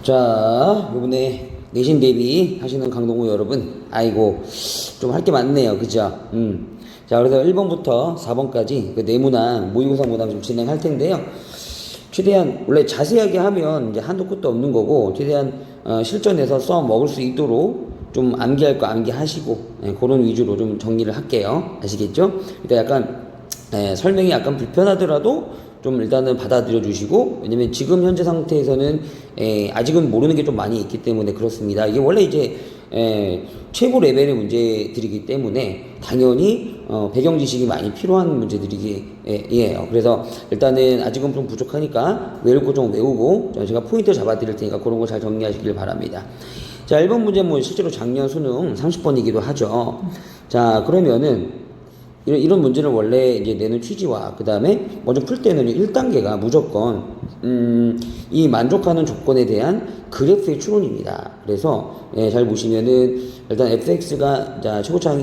자, 요번에 내신 대비 하시는 강동구 여러분, 아이고, 좀 할 게 많네요. 그죠? 자, 그래서 1번부터 4번까지 그 내문항, 모의고사 문항 좀 진행할 텐데요. 최대한, 원래 자세하게 하면 이제 한도 끝도 없는 거고, 최대한, 실전에서 써 먹을 수 있도록 좀 암기할 거 암기하시고, 그런 위주로 좀 정리를 할게요. 아시겠죠? 그러니까 약간, 설명이 약간 불편하더라도 좀 일단은 받아들여 주시고, 왜냐면 지금 현재 상태에서는 아직은 모르는 게 좀 많이 있기 때문에 그렇습니다. 이게 원래 이제 최고 레벨의 문제들이기 때문에 당연히 배경 지식이 많이 필요한 문제들이에요. 그래서 일단은 아직은 좀 부족하니까 외울 거 좀 외우고 제가 포인트 잡아 드릴 테니까 그런 거 잘 정리하시길 바랍니다. 자, 1번 문제 뭐 실제로 작년 수능 30번이기도 하죠. 자, 그러면은 이런 문제를 원래 이제 내는 취지와 그 다음에 먼저 풀 때는 1단계가 무조건 이 만족하는 조건에 대한 그래프의 추론입니다. 그래서 잘 보시면은 일단 fx가 자 최고차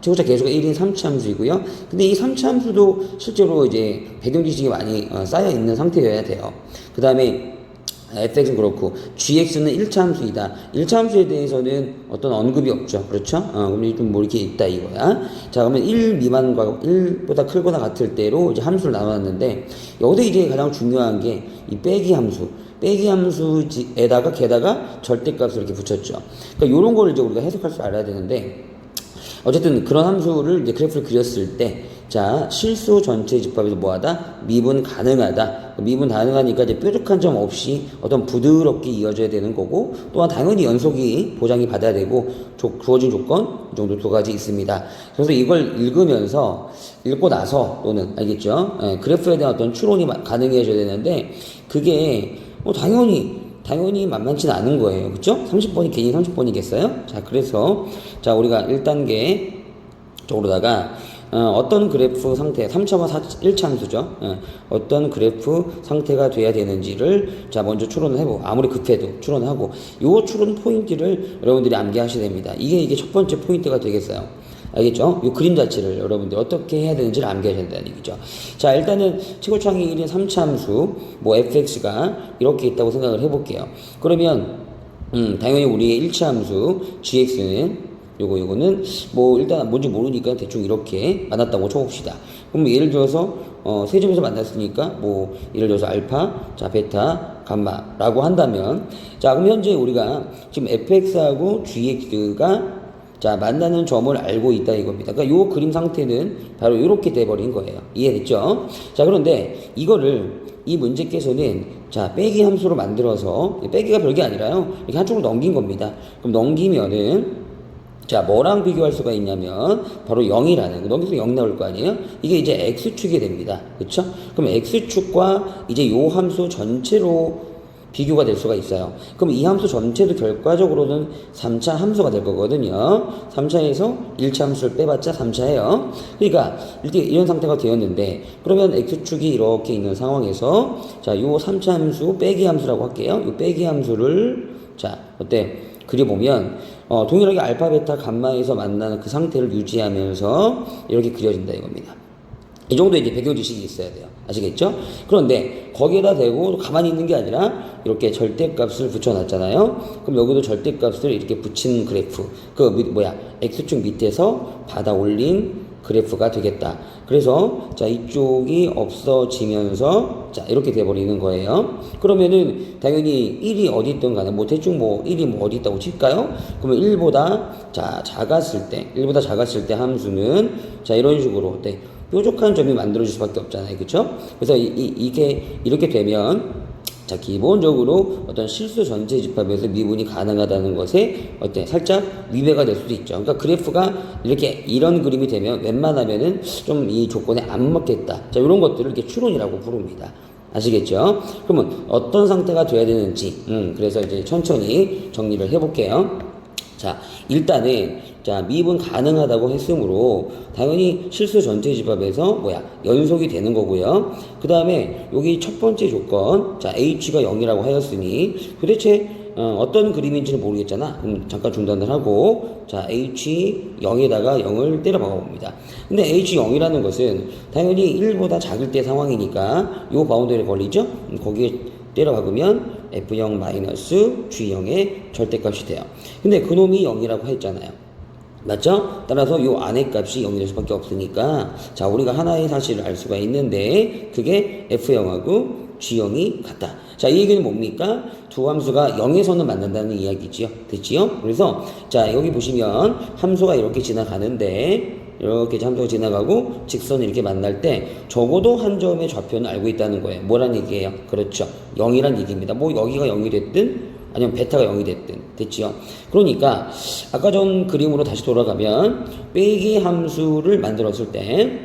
계수가 1인 3차 함수이고요. 근데 이 3차 함수도 실제로 이제 배경 지식이 많이 쌓여 있는 상태여야 돼요. 그 다음에 fx는 그렇고 gx는 1차 함수이다. 1차 함수에 대해서는 어떤 언급이 없죠. 그렇죠? 그럼 좀 뭐 이렇게 있다 이거야. 자, 그러면 1 미만과 1보다 크거나 같을 때로 이제 함수를 나눴는데 여기서 이제 가장 중요한 게 이 빼기 함수. 빼기 함수에다가 게다가 절대값을 이렇게 붙였죠. 그러니까 이런 거를 이제 우리가 해석할 줄 알아야 되는데 어쨌든 그런 함수를 이제 그래프를 그렸을 때 자, 실수 전체 집합에서 뭐하다? 미분 가능하다. 미분 가능하니까 이제 뾰족한 점 없이 어떤 부드럽게 이어져야 되는 거고, 또한 당연히 연속이 보장이 받아야 되고, 주어진 조건, 이 정도 두 가지 있습니다. 그래서 이걸 읽고 나서, 또는, 알겠죠? 그래프에 대한 어떤 추론이 가능해져야 되는데, 그게, 뭐, 당연히 만만치는 않은 거예요. 그쵸? 30번이 괜히 30번이겠어요? 자, 그래서, 자, 우리가 1단계 쪽으로다가, 어떤 그래프 상태, 3차와 1차 함수죠. 어떤 그래프 상태가 돼야 되는지를 자 먼저 추론을 해보고 아무리 급해도 추론하고 요 추론 포인트를 여러분들이 암기하셔야 됩니다. 이게 첫 번째 포인트가 되겠어요. 알겠죠? 요 그림 자체를 여러분들이 어떻게 해야 되는지를 암기하셔야 된다는 얘기죠. 자, 일단은 최고차항이 1인 3차 함수 뭐 fx가 이렇게 있다고 생각을 해볼게요. 그러면 당연히 우리의 1차 함수 gx는 요거는 뭐 일단 뭔지 모르니까 대충 이렇게 만났다고 쳐봅시다. 그럼 예를 들어서 세 점에서 만났으니까 뭐 예를 들어서 알파, 자 베타, 감마라고 한다면 자 그럼 현재 우리가 지금 fx하고 gx가 자 만나는 점을 알고 있다 이겁니다. 그러니까 요 그림 상태는 바로 이렇게 돼버린 거예요. 이해됐죠? 자 그런데 이 문제께서는 자 빼기 함수로 만들어서 빼기가 별게 아니라요 이렇게 한쪽으로 넘긴 겁니다. 그럼 넘기면은 자, 뭐랑 비교할 수가 있냐면, 바로 0이라는, 넘겨서 0 나올 거 아니에요? 이게 이제 X축이 됩니다. 그쵸? 그럼 X축과 이제 요 함수 전체로 비교가 될 수가 있어요. 그럼 이 함수 전체도 결과적으로는 3차 함수가 될 거거든요. 3차에서 1차 함수를 빼봤자 3차예요. 그러니까, 이런 상태가 되었는데, 그러면 X축이 이렇게 있는 상황에서, 자, 요 3차 함수, 빼기 함수라고 할게요. 요 빼기 함수를, 자, 어때? 그려보면 동일하게 알파, 베타, 감마에서 만나는 그 상태를 유지하면서 이렇게 그려진다 이겁니다. 이 정도 이제 배경 지식이 있어야 돼요. 아시겠죠? 그런데 거기에다 대고 가만히 있는 게 아니라 이렇게 절대값을 붙여놨잖아요. 그럼 여기도 절대값을 이렇게 붙인 그래프. X축 밑에서 받아 올린 그래프가 되겠다. 그래서 자 이쪽이 없어지면서 자 이렇게 돼버리는 거예요. 그러면은 당연히 1이 어디 있든 간에 뭐 대충 뭐 1이 뭐 어디 있다고 칠까요? 그러면 1보다 작았을 때 함수는 자 이런 식으로 뾰족한 점이 만들어질 수밖에 없잖아요. 그쵸? 그래서 이게 이렇게 되면 자, 기본적으로 어떤 실수 전체 집합에서 미분이 가능하다는 것에 살짝 위배가 될 수도 있죠. 그러니까 그래프가 이런 그림이 되면 웬만하면은 좀 이 조건에 안 맞겠다. 자, 이런 것들을 이렇게 추론이라고 부릅니다. 아시겠죠? 그러면 어떤 상태가 돼야 되는지, 그래서 이제 천천히 정리를 해볼게요. 자, 일단은, 자, 미분 가능하다고 했으므로, 당연히 실수 전체 집합에서, 연속이 되는 거고요. 그 다음에, 여기 첫 번째 조건, 자, h가 0이라고 하였으니, 도대체, 어떤 그림인지는 모르겠잖아. 잠깐 중단을 하고, 자, h 0에다가 0을 때려 박아봅니다. 근데 h 0이라는 것은, 당연히 1보다 작을 때 상황이니까, 요 바운더리에 걸리죠? 거기에 때려 박으면, F0 마이너스 G0의 절대값이 돼요. 근데 그놈이 0이라고 했잖아요. 맞죠? 따라서 요 안의 값이 0이 될 수밖에 없으니까 자 우리가 하나의 사실을 알 수가 있는데 그게 F0하고 G0이 같다. 자, 이 얘기는 뭡니까? 두 함수가 0에서는 만난다는 이야기지요. 됐지요? 그래서 자 여기 보시면 함수가 이렇게 지나가는데 이렇게 함수가 지나가고 직선이 이렇게 만날 때 적어도 한 점의 좌표는 알고 있다는 거예요. 뭐란 얘기예요? 그렇죠. 0이란 얘기입니다. 뭐 여기가 0이 됐든 아니면 베타가 0이 됐든 됐지요. 그러니까 아까 전 그림으로 다시 돌아가면 빼기 함수를 만들었을 때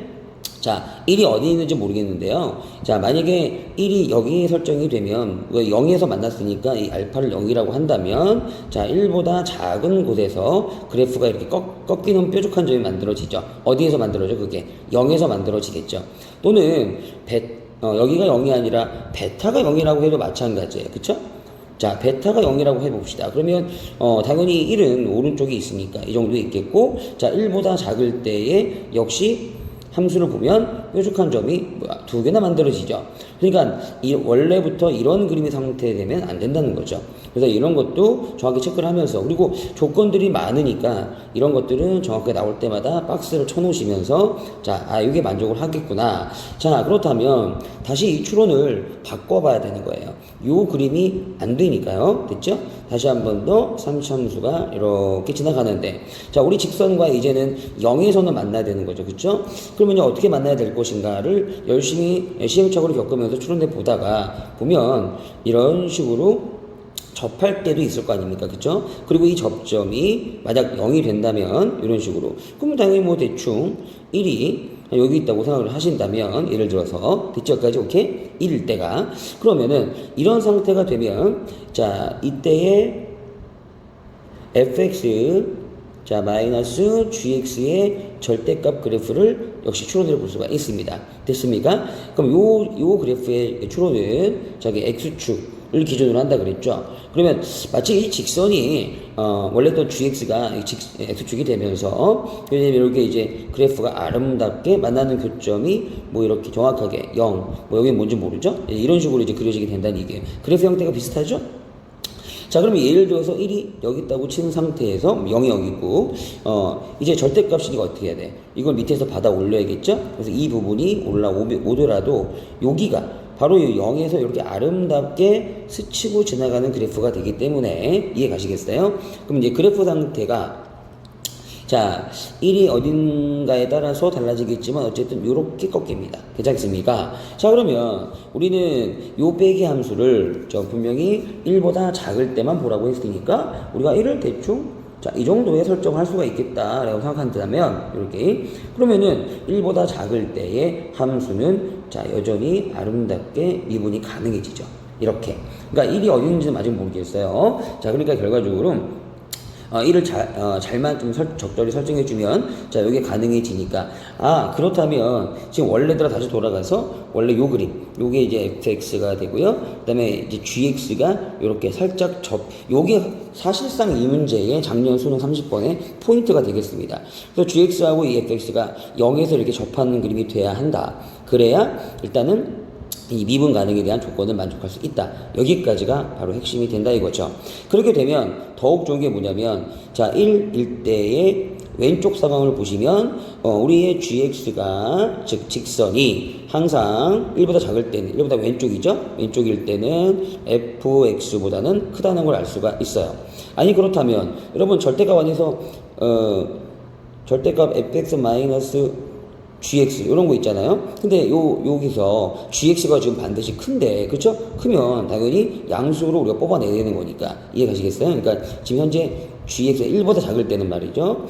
자, 1이 어디 있는지 모르겠는데요. 자, 만약에 1이 여기에 설정이 되면 0에서 만났으니까 이 알파를 0이라고 한다면 자, 1보다 작은 곳에서 그래프가 이렇게 꺾이는 뾰족한 점이 만들어지죠. 어디에서 만들어져? 그게 0에서 만들어지겠죠. 또는 여기가 0이 아니라 베타가 0이라고 해도 마찬가지예요. 그쵸? 자, 베타가 0이라고 해봅시다. 그러면 당연히 1은 오른쪽에 있으니까 이 정도 있겠고 자, 1보다 작을 때에 역시 함수를 보면 뾰족한 점이 두 개나 만들어지죠. 그러니까 원래부터 이런 그림의 상태되면 안 된다는 거죠. 그래서 이런 것도 정확히 체크를 하면서 그리고 조건들이 많으니까 이런 것들은 정확하게 나올 때마다 박스를 쳐놓으시면서 자, 이게 만족을 하겠구나. 자, 그렇다면 다시 이 추론을 바꿔봐야 되는 거예요. 요 그림이 안 되니까요. 됐죠? 다시 한 번 더 삼차함수가 이렇게 지나가는데 자, 우리 직선과 이제는 0에서는 만나야 되는 거죠. 그쵸? 그러면 어떻게 만나야 될 것인가를 열심히 시행착오를 겪으면서 추론해 보다가 보면 이런 식으로 접할 때도 있을 거 아닙니까? 그쵸? 그리고 이 접점이 만약 0이 된다면 이런 식으로 그럼 당연히 뭐 대충 1이 여기 있다고 생각을 하신다면 예를 들어서 대처까지 오케이? 1일 때가 그러면은 이런 상태가 되면 자 이때의 fx 자 마이너스 gx의 절대값 그래프를 역시 추론해 볼 수가 있습니다. 됐습니까? 그럼 요 그래프의 추론은 저기 x축을 기준으로 한다 그랬죠. 그러면 마치 이 직선이 원래 또 gx가 x축이 되면서 이렇게 이제 그래프가 아름답게 만나는 교점이 뭐 이렇게 정확하게 0, 뭐 여기 뭔지 모르죠? 이런 식으로 이제 그려지게 된다는 얘기예요. 그래프 형태가 비슷하죠? 자, 그러면 예를 들어서 1이 여기 있다고 치는 상태에서 0이 여기 있고 이제 절대값이니까 어떻게 해야 돼? 이걸 밑에서 받아 올려야겠죠? 그래서 이 부분이 올라오더라도 여기가 바로 이 0에서 이렇게 아름답게 스치고 지나가는 그래프가 되기 때문에 이해 가시겠어요? 그럼 이제 그래프 상태가 자 1이 어딘가에 따라서 달라지겠지만 어쨌든 요렇게 꺾입니다. 괜찮습니까? 자 그러면 우리는 요 빼기 함수를 분명히 1보다 작을 때만 보라고 했으니까 우리가 1을 대충 자, 이 정도에 설정할 수가 있겠다라고 생각한다면 이렇게 그러면은 1보다 작을 때의 함수는 자 여전히 아름답게 미분이 가능해지죠. 이렇게. 그러니까 1이 어디 있는지는 아직 모르겠어요. 자, 그러니까 결과적으로 1을 잘만 좀 적절히 설정해주면 자 이게 가능해지니까 그렇다면 지금 원래대로 다시 돌아가서 원래 요 그림 요게 이제 fx가 되고요 그 다음에 이제 gx가 요렇게 살짝 요게 사실상 이 문제의 작년 수능 30번의 포인트가 되겠습니다. 그래서 gx하고 이 fx가 0에서 이렇게 접하는 그림이 돼야 한다. 그래야 일단은 이 미분 가능에 대한 조건을 만족할 수 있다. 여기까지가 바로 핵심이 된다 이거죠. 그렇게 되면 더욱 좋은 게 뭐냐면 자 1일 때의 왼쪽 상황을 보시면 우리의 gx가 즉 직선이 항상 1보다 작을 때는 1보다 왼쪽이죠. 왼쪽일 때는 fx보다는 크다는 걸 알 수가 있어요. 아니 그렇다면 여러분 절대값 안에서 절대값 fx 마이너스 gx 이런 거 있잖아요. 근데 여기서 gx가 지금 반드시 큰데 그쵸? 크면 당연히 양수로 우리가 뽑아내야 되는 거니까 이해 가시겠어요? 그러니까 지금 현재 gx가 1보다 작을 때는 말이죠.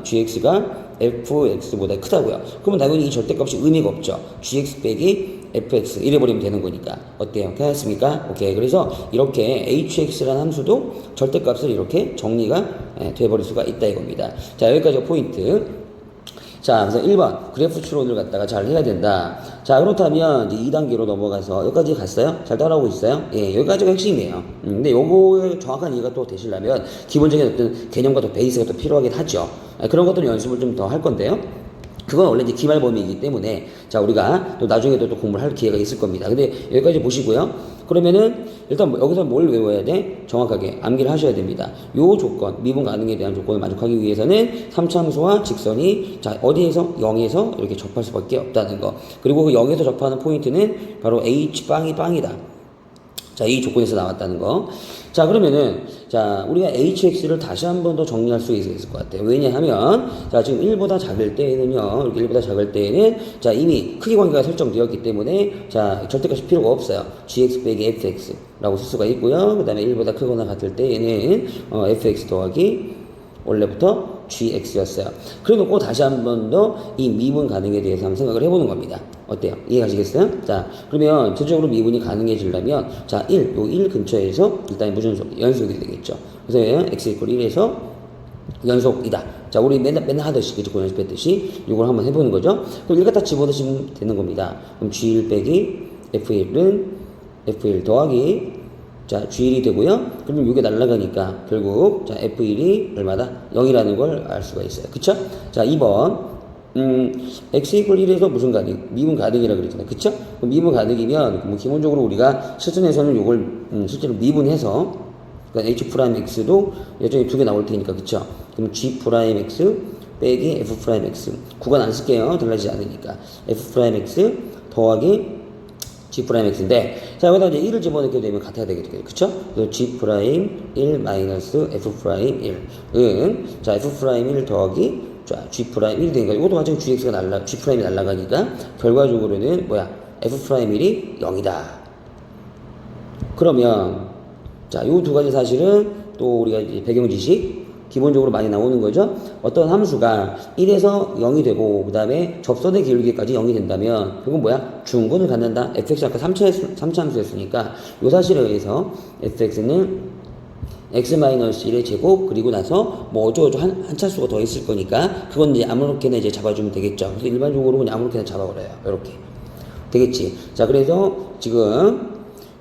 gx가 fx보다 크다고요. 그러면 당연히 이 절대값이 의미가 없죠. gx 빼기 fx 이래버리면 되는 거니까 어때요? 괜찮습니까? 오케이. 그래서 이렇게 hx라는 함수도 절대값을 이렇게 정리가 돼버릴 수가 있다 이겁니다. 자 여기까지가 포인트. 자, 그래서 1번 그래프 추론을 갖다가 잘 해야 된다. 자, 그렇다면 이제 2단계로 넘어가서 여기까지 갔어요? 잘 따라오고 있어요? 예, 여기까지가 핵심이에요. 근데 요거의 정확한 이해가 또 되시려면 기본적인 어떤 개념과 또 베이스가 또 필요하긴 하죠. 그런 것들 연습을 좀 더 할 건데요. 그건 원래 이제 기말 범위이기 때문에 자 우리가 또 나중에도 또 공부를 할 기회가 있을 겁니다. 근데 여기까지 보시고요. 그러면은 일단 여기서 뭘 외워야 돼? 정확하게 암기를 하셔야 됩니다. 요 조건, 미분 가능에 대한 조건을 만족하기 위해서는 3차함수와 직선이 자 어디에서 0에서 이렇게 접할 수밖에 없다는 거. 그리고 그 0에서 접하는 포인트는 바로 H빵이 빵이다. 자, 이 조건에서 나왔다는 거. 자, 그러면은, 자, 우리가 hx를 다시 한 번 더 정리할 수 있을 것 같아요. 왜냐하면, 자, 지금 1보다 작을 때에는요, 1보다 작을 때에는, 자, 이미 크기 관계가 설정되었기 때문에, 자, 절대값이 필요가 없어요. gx 빼기 fx라고 쓸 수가 있고요. 그 다음에 1보다 크거나 같을 때에는, fx 더하기 원래부터 gx였어요. 그래 놓고 다시 한 번 더 이 미분 가능에 대해서 한번 생각을 해보는 겁니다. 어때요? 이해가시겠어요? 자, 그러면 전체적으로 미분이 가능해지려면, 자, 1 근처에서 일단 무전속, 연속이 되겠죠. 그래서 x 이퀄 1에서 연속이다. 자, 우리 맨날 하듯이, 그죠? 연습했듯이, 이걸 한번 해보는 거죠. 그럼 1 갖다 집어넣으시면 되는 겁니다. 그럼 g1 빼기 f1은 f1 더하기 자, G1이 되고요. 그러면 이게 날아가니까 결국 자, F1이 얼마다? 0이라는 걸 알 수가 있어요. 그쵸? 자, 2번. X 이퀄 1에서 무슨 가능? 미분 가능이라고 그랬잖아요. 그쵸? 그럼 미분 가능이면 뭐 기본적으로 우리가 실전에서는 이걸 실제로 미분해서 그러니까 H 프라임 X도 여전히 두 개 나올 테니까. 그쵸? 그럼 G 프라임 X 빼기 F 프라임 X. 구간 안 쓸게요. 달라지지 않으니까. F 프라임 X 더하기 G 프라임 X인데, 자, 여기다 이제 1을 집어넣게 되면 같아야 되겠죠. 그쵸? 그래서 G 프라임 1 마이너스 F 프라임 1은, 자, F 프라임 1 더하기, 자, G 프라임 1이 되니까, 이것도 마찬가지로 GX가 G 프라임이 날아가니까, 결과적으로는 뭐야? F 프라임 1이 0이다. 그러면, 자, 요 두 가지 사실은 또 우리가 이제 배경 지식, 기본적으로 많이 나오는 거죠. 어떤 함수가 1에서 0이 되고 그 다음에 접선의 기울기까지 0이 된다면 그건 뭐야? 중근을 갖는다. fx 아까 3차 함수였으니까 이 사실에 의해서 fx는 x-1의 제곱 그리고 나서 뭐 어쩌고저쩌고 한 차수가 더 있을 거니까 그건 이제 아무렇게나 이제 잡아주면 되겠죠. 그래서 일반적으로 그냥 아무렇게나 잡아버려요. 이렇게 되겠지. 자, 그래서 지금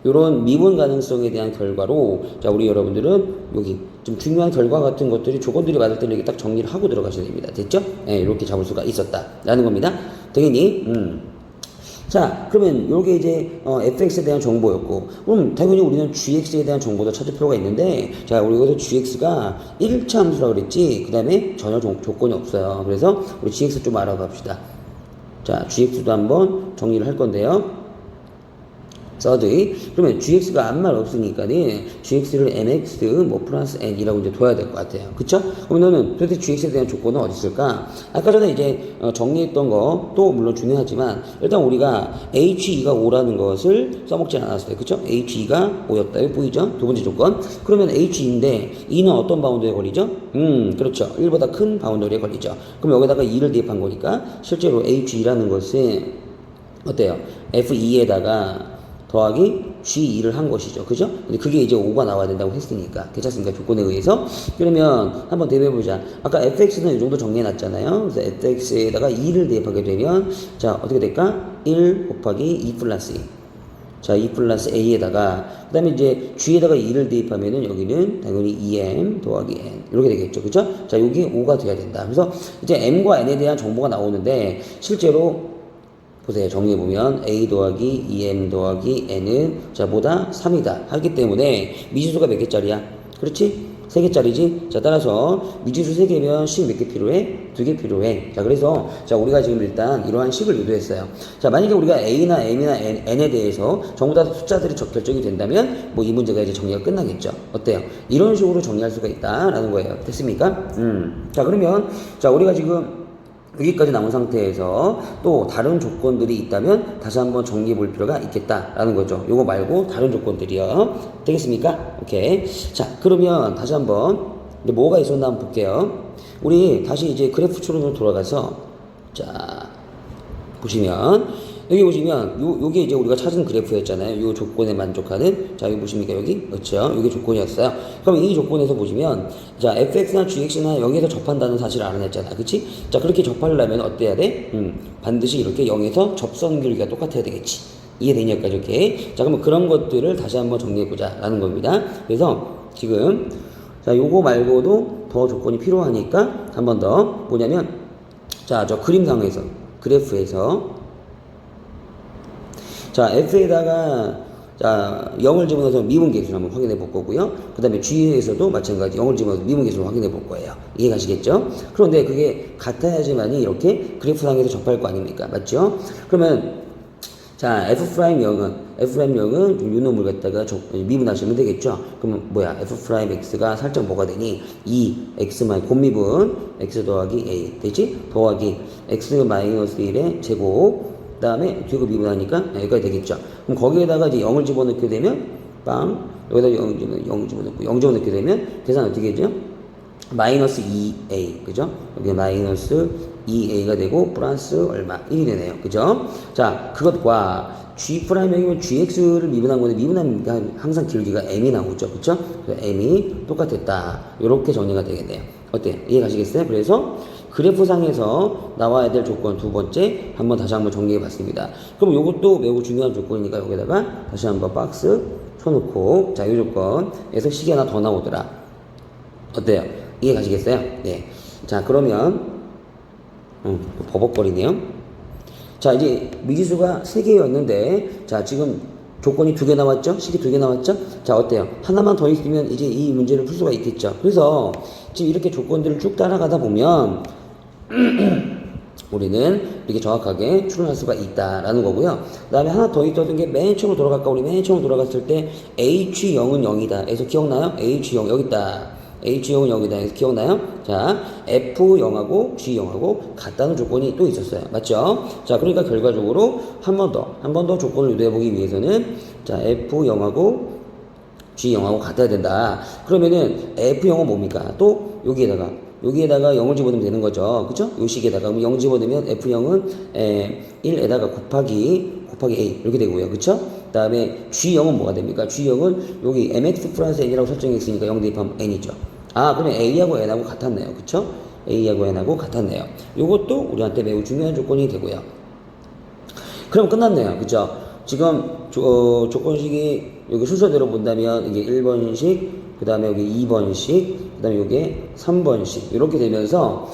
요런 미분 가능성에 대한 결과로 자 우리 여러분들은 여기 좀 중요한 결과 같은 것들이 조건들이 맞을 때는 이렇게 딱 정리를 하고 들어가셔야 됩니다. 됐죠? 예, 이렇게 잡을 수가 있었다라는 겁니다. 되겠니? 자, 그러면 요게 이제 fx에 대한 정보였고 그럼 당연히 우리는 gx에 대한 정보도 찾을 필요가 있는데 자, 우리 여기서 gx가 1차 함수라고 그랬지 그 다음에 전혀 조건이 없어요. 그래서 우리 gx 좀 알아봅시다. 자, gx도 한번 정리를 할 건데요. 서드이 그러면 gx가 아무 말 없으니까는 gx를 mx 뭐 플러스 n이라고 이제 둬야 될 것 같아요. 그쵸? 그럼 너는 도대체 gx에 대한 조건은 어디 있을까? 아까 전에 이제 정리했던 것도 물론 중요하지만 일단 우리가 h2가 5라는 것을 써먹지 않았어요. 그쵸? h2가 5였다. 이거 보이죠? 두 번째 조건. 그러면 h2인데 2는 어떤 바운더에 걸리죠? 그렇죠. 1보다 큰 바운더리에 걸리죠. 그럼 여기다가 2를 대입한 거니까 실제로 h2라는 것은 어때요? f2에다가 더하기 G2를 한 것이죠. 그죠? 근데 그게 이제 5가 나와야 된다고 했으니까. 괜찮습니까? 조건에 의해서. 그러면 한번 대입해보자. 아까 fx는 이 정도 정리해놨잖아요. 그래서 fx에다가 2를 대입하게 되면, 자, 어떻게 될까? 1 곱하기 2 플러스 2. 자, 2 플러스 a에다가, 그 다음에 이제 g에다가 2를 대입하면은 여기는 당연히 2m 더하기 n. 이렇게 되겠죠. 그죠? 자, 여기 5가 돼야 된다. 그래서 이제 m과 n에 대한 정보가 나오는데, 실제로 보세요. 정리해보면 a 더하기 2m 더하기 n은 자 보다 3이다 하기 때문에 미지수가 몇 개짜리야? 그렇지? 3개짜리지? 자 따라서 미지수 3개면 식 몇 개 필요해? 2개 필요해. 자 그래서 자 우리가 지금 일단 이러한 식을 유도했어요. 자 만약에 우리가 a나 m이나 n에 대해서 전부 다 숫자들이 결정이 된다면 뭐 이 문제가 이제 정리가 끝나겠죠. 어때요? 이런 식으로 정리할 수가 있다라는 거예요. 됐습니까? 자 그러면 자 우리가 지금 여기까지 나온 상태에서 또 다른 조건들이 있다면 다시 한번 정리해 볼 필요가 있겠다라는 거죠. 요거 말고 다른 조건들이요. 되겠습니까? 오케이. 자, 그러면 다시 한번 이제 뭐가 있었나 한번 볼게요. 우리 다시 이제 그래프 추론으로 돌아가서 자, 보시면 여기 보시면 요게 이제 우리가 찾은 그래프였잖아요. 요 조건에 만족하는 자 여기 보십니까 여기 그렇죠. 요게 조건이었어요. 그럼 이 조건에서 보시면 자 fx나 gx나 여기에서 접한다는 사실을 알아냈잖아. 그치? 자 그렇게 접하려면 어때야 돼? 반드시 이렇게 0에서 접선 길이가 똑같아야 되겠지. 이해되냐까 이렇게. 자 그러면 그런 것들을 다시 한번 정리해보자 라는 겁니다. 그래서 지금 자 요거 말고도 더 조건이 필요하니까 한 번 더 뭐냐면 자, 저 그림상에서, 그래프에서, 자, F에다가, 자, 0을 집어넣어서 미분계수를 한번 확인해 볼 거고요. 그 다음에 G에서도 마찬가지 0을 집어넣어서 미분계수를 확인해 볼 거예요. 이해가시겠죠? 그런데 그게 같아야지만이 이렇게 그래프상에서 접할 거 아닙니까? 맞죠? 그러면, 자, F'X는 유놈을 갖다가 미분하시면 되겠죠? 그러면 뭐야? F'X가 살짝 뭐가 되니? 2X만, 곱미분, X 더하기 A. 되지? 더하기 X 마이너스 1의 제곱. 그 다음에 뒤로 미분하니까 여기까지 되겠죠. 그럼 거기에다가 이제 0을 집어넣게 되면, 빵. 여기다 0 집어넣고, 0 집어넣게 되면, 계산 어떻게 되죠? 마이너스 2A. 그죠? 여기 마이너스 2a가 되고 플러스 얼마? 1이 되네요. 그죠? 자, 그것과 G'이면 GX를 미분한 건데 미분하면 항상 길기가 M이 나오죠. 그쵸? 그래서 M이 똑같았다. 이렇게 정리가 되겠네요. 어때? 이해 가시겠어요? 그래서 그래프상에서 나와야 될 조건 두 번째 다시 한번 정리해 봤습니다. 그럼 이것도 매우 중요한 조건이니까 여기다가 다시 한번 박스 쳐놓고 자, 이 조건에서 식이 하나 더 나오더라. 어때요? 이해 가시겠어요? 네. 자, 그러면 버벅거리네요. 자, 이제 미지수가 3개였는데, 자, 지금 조건이 2개 나왔죠? 식이 2개 나왔죠? 자, 어때요? 하나만 더 있으면 이제 이 문제를 풀 수가 있겠죠? 그래서 지금 이렇게 조건들을 쭉 따라가다 보면, 우리는 이렇게 정확하게 추론할 수가 있다라는 거고요. 그 다음에 하나 더 있었던 게 맨 처음으로 돌아갈까? 우리 맨 처음으로 돌아갔을 때 H0은 0이다. 그래서 기억나요? H0 여기 있다. H0은 0이다. 그래서 기억나요? 자, F0하고 G0하고 같다는 조건이 또 있었어요. 맞죠? 자, 그러니까 결과적으로 한 번 더 조건을 유도해보기 위해서는 자, F0하고 G0하고 같아야 된다. 그러면은 F0은 뭡니까? 또 여기에다가 0을 집어넣으면 되는 거죠. 그쵸? 요 식에다가. 그럼 0 집어넣으면 F0은 1에다가 곱하기 A. 이렇게 되고요. 그쵸? 그 다음에 G0은 뭐가 됩니까? G0은 여기 MX 플러스 N이라고 설정했으니까 0 대입하면 N이죠. 아, 그러면 A하고 N하고 같았네요. 그쵸? A하고 N하고 같았네요. 요것도 우리한테 매우 중요한 조건이 되고요. 그럼 끝났네요. 그쵸? 지금, 조건식이 여기 순서대로 본다면 이게 1번식, 그 다음에 여기 2번식, 그 다음에 요게 3번식. 이렇게 되면서,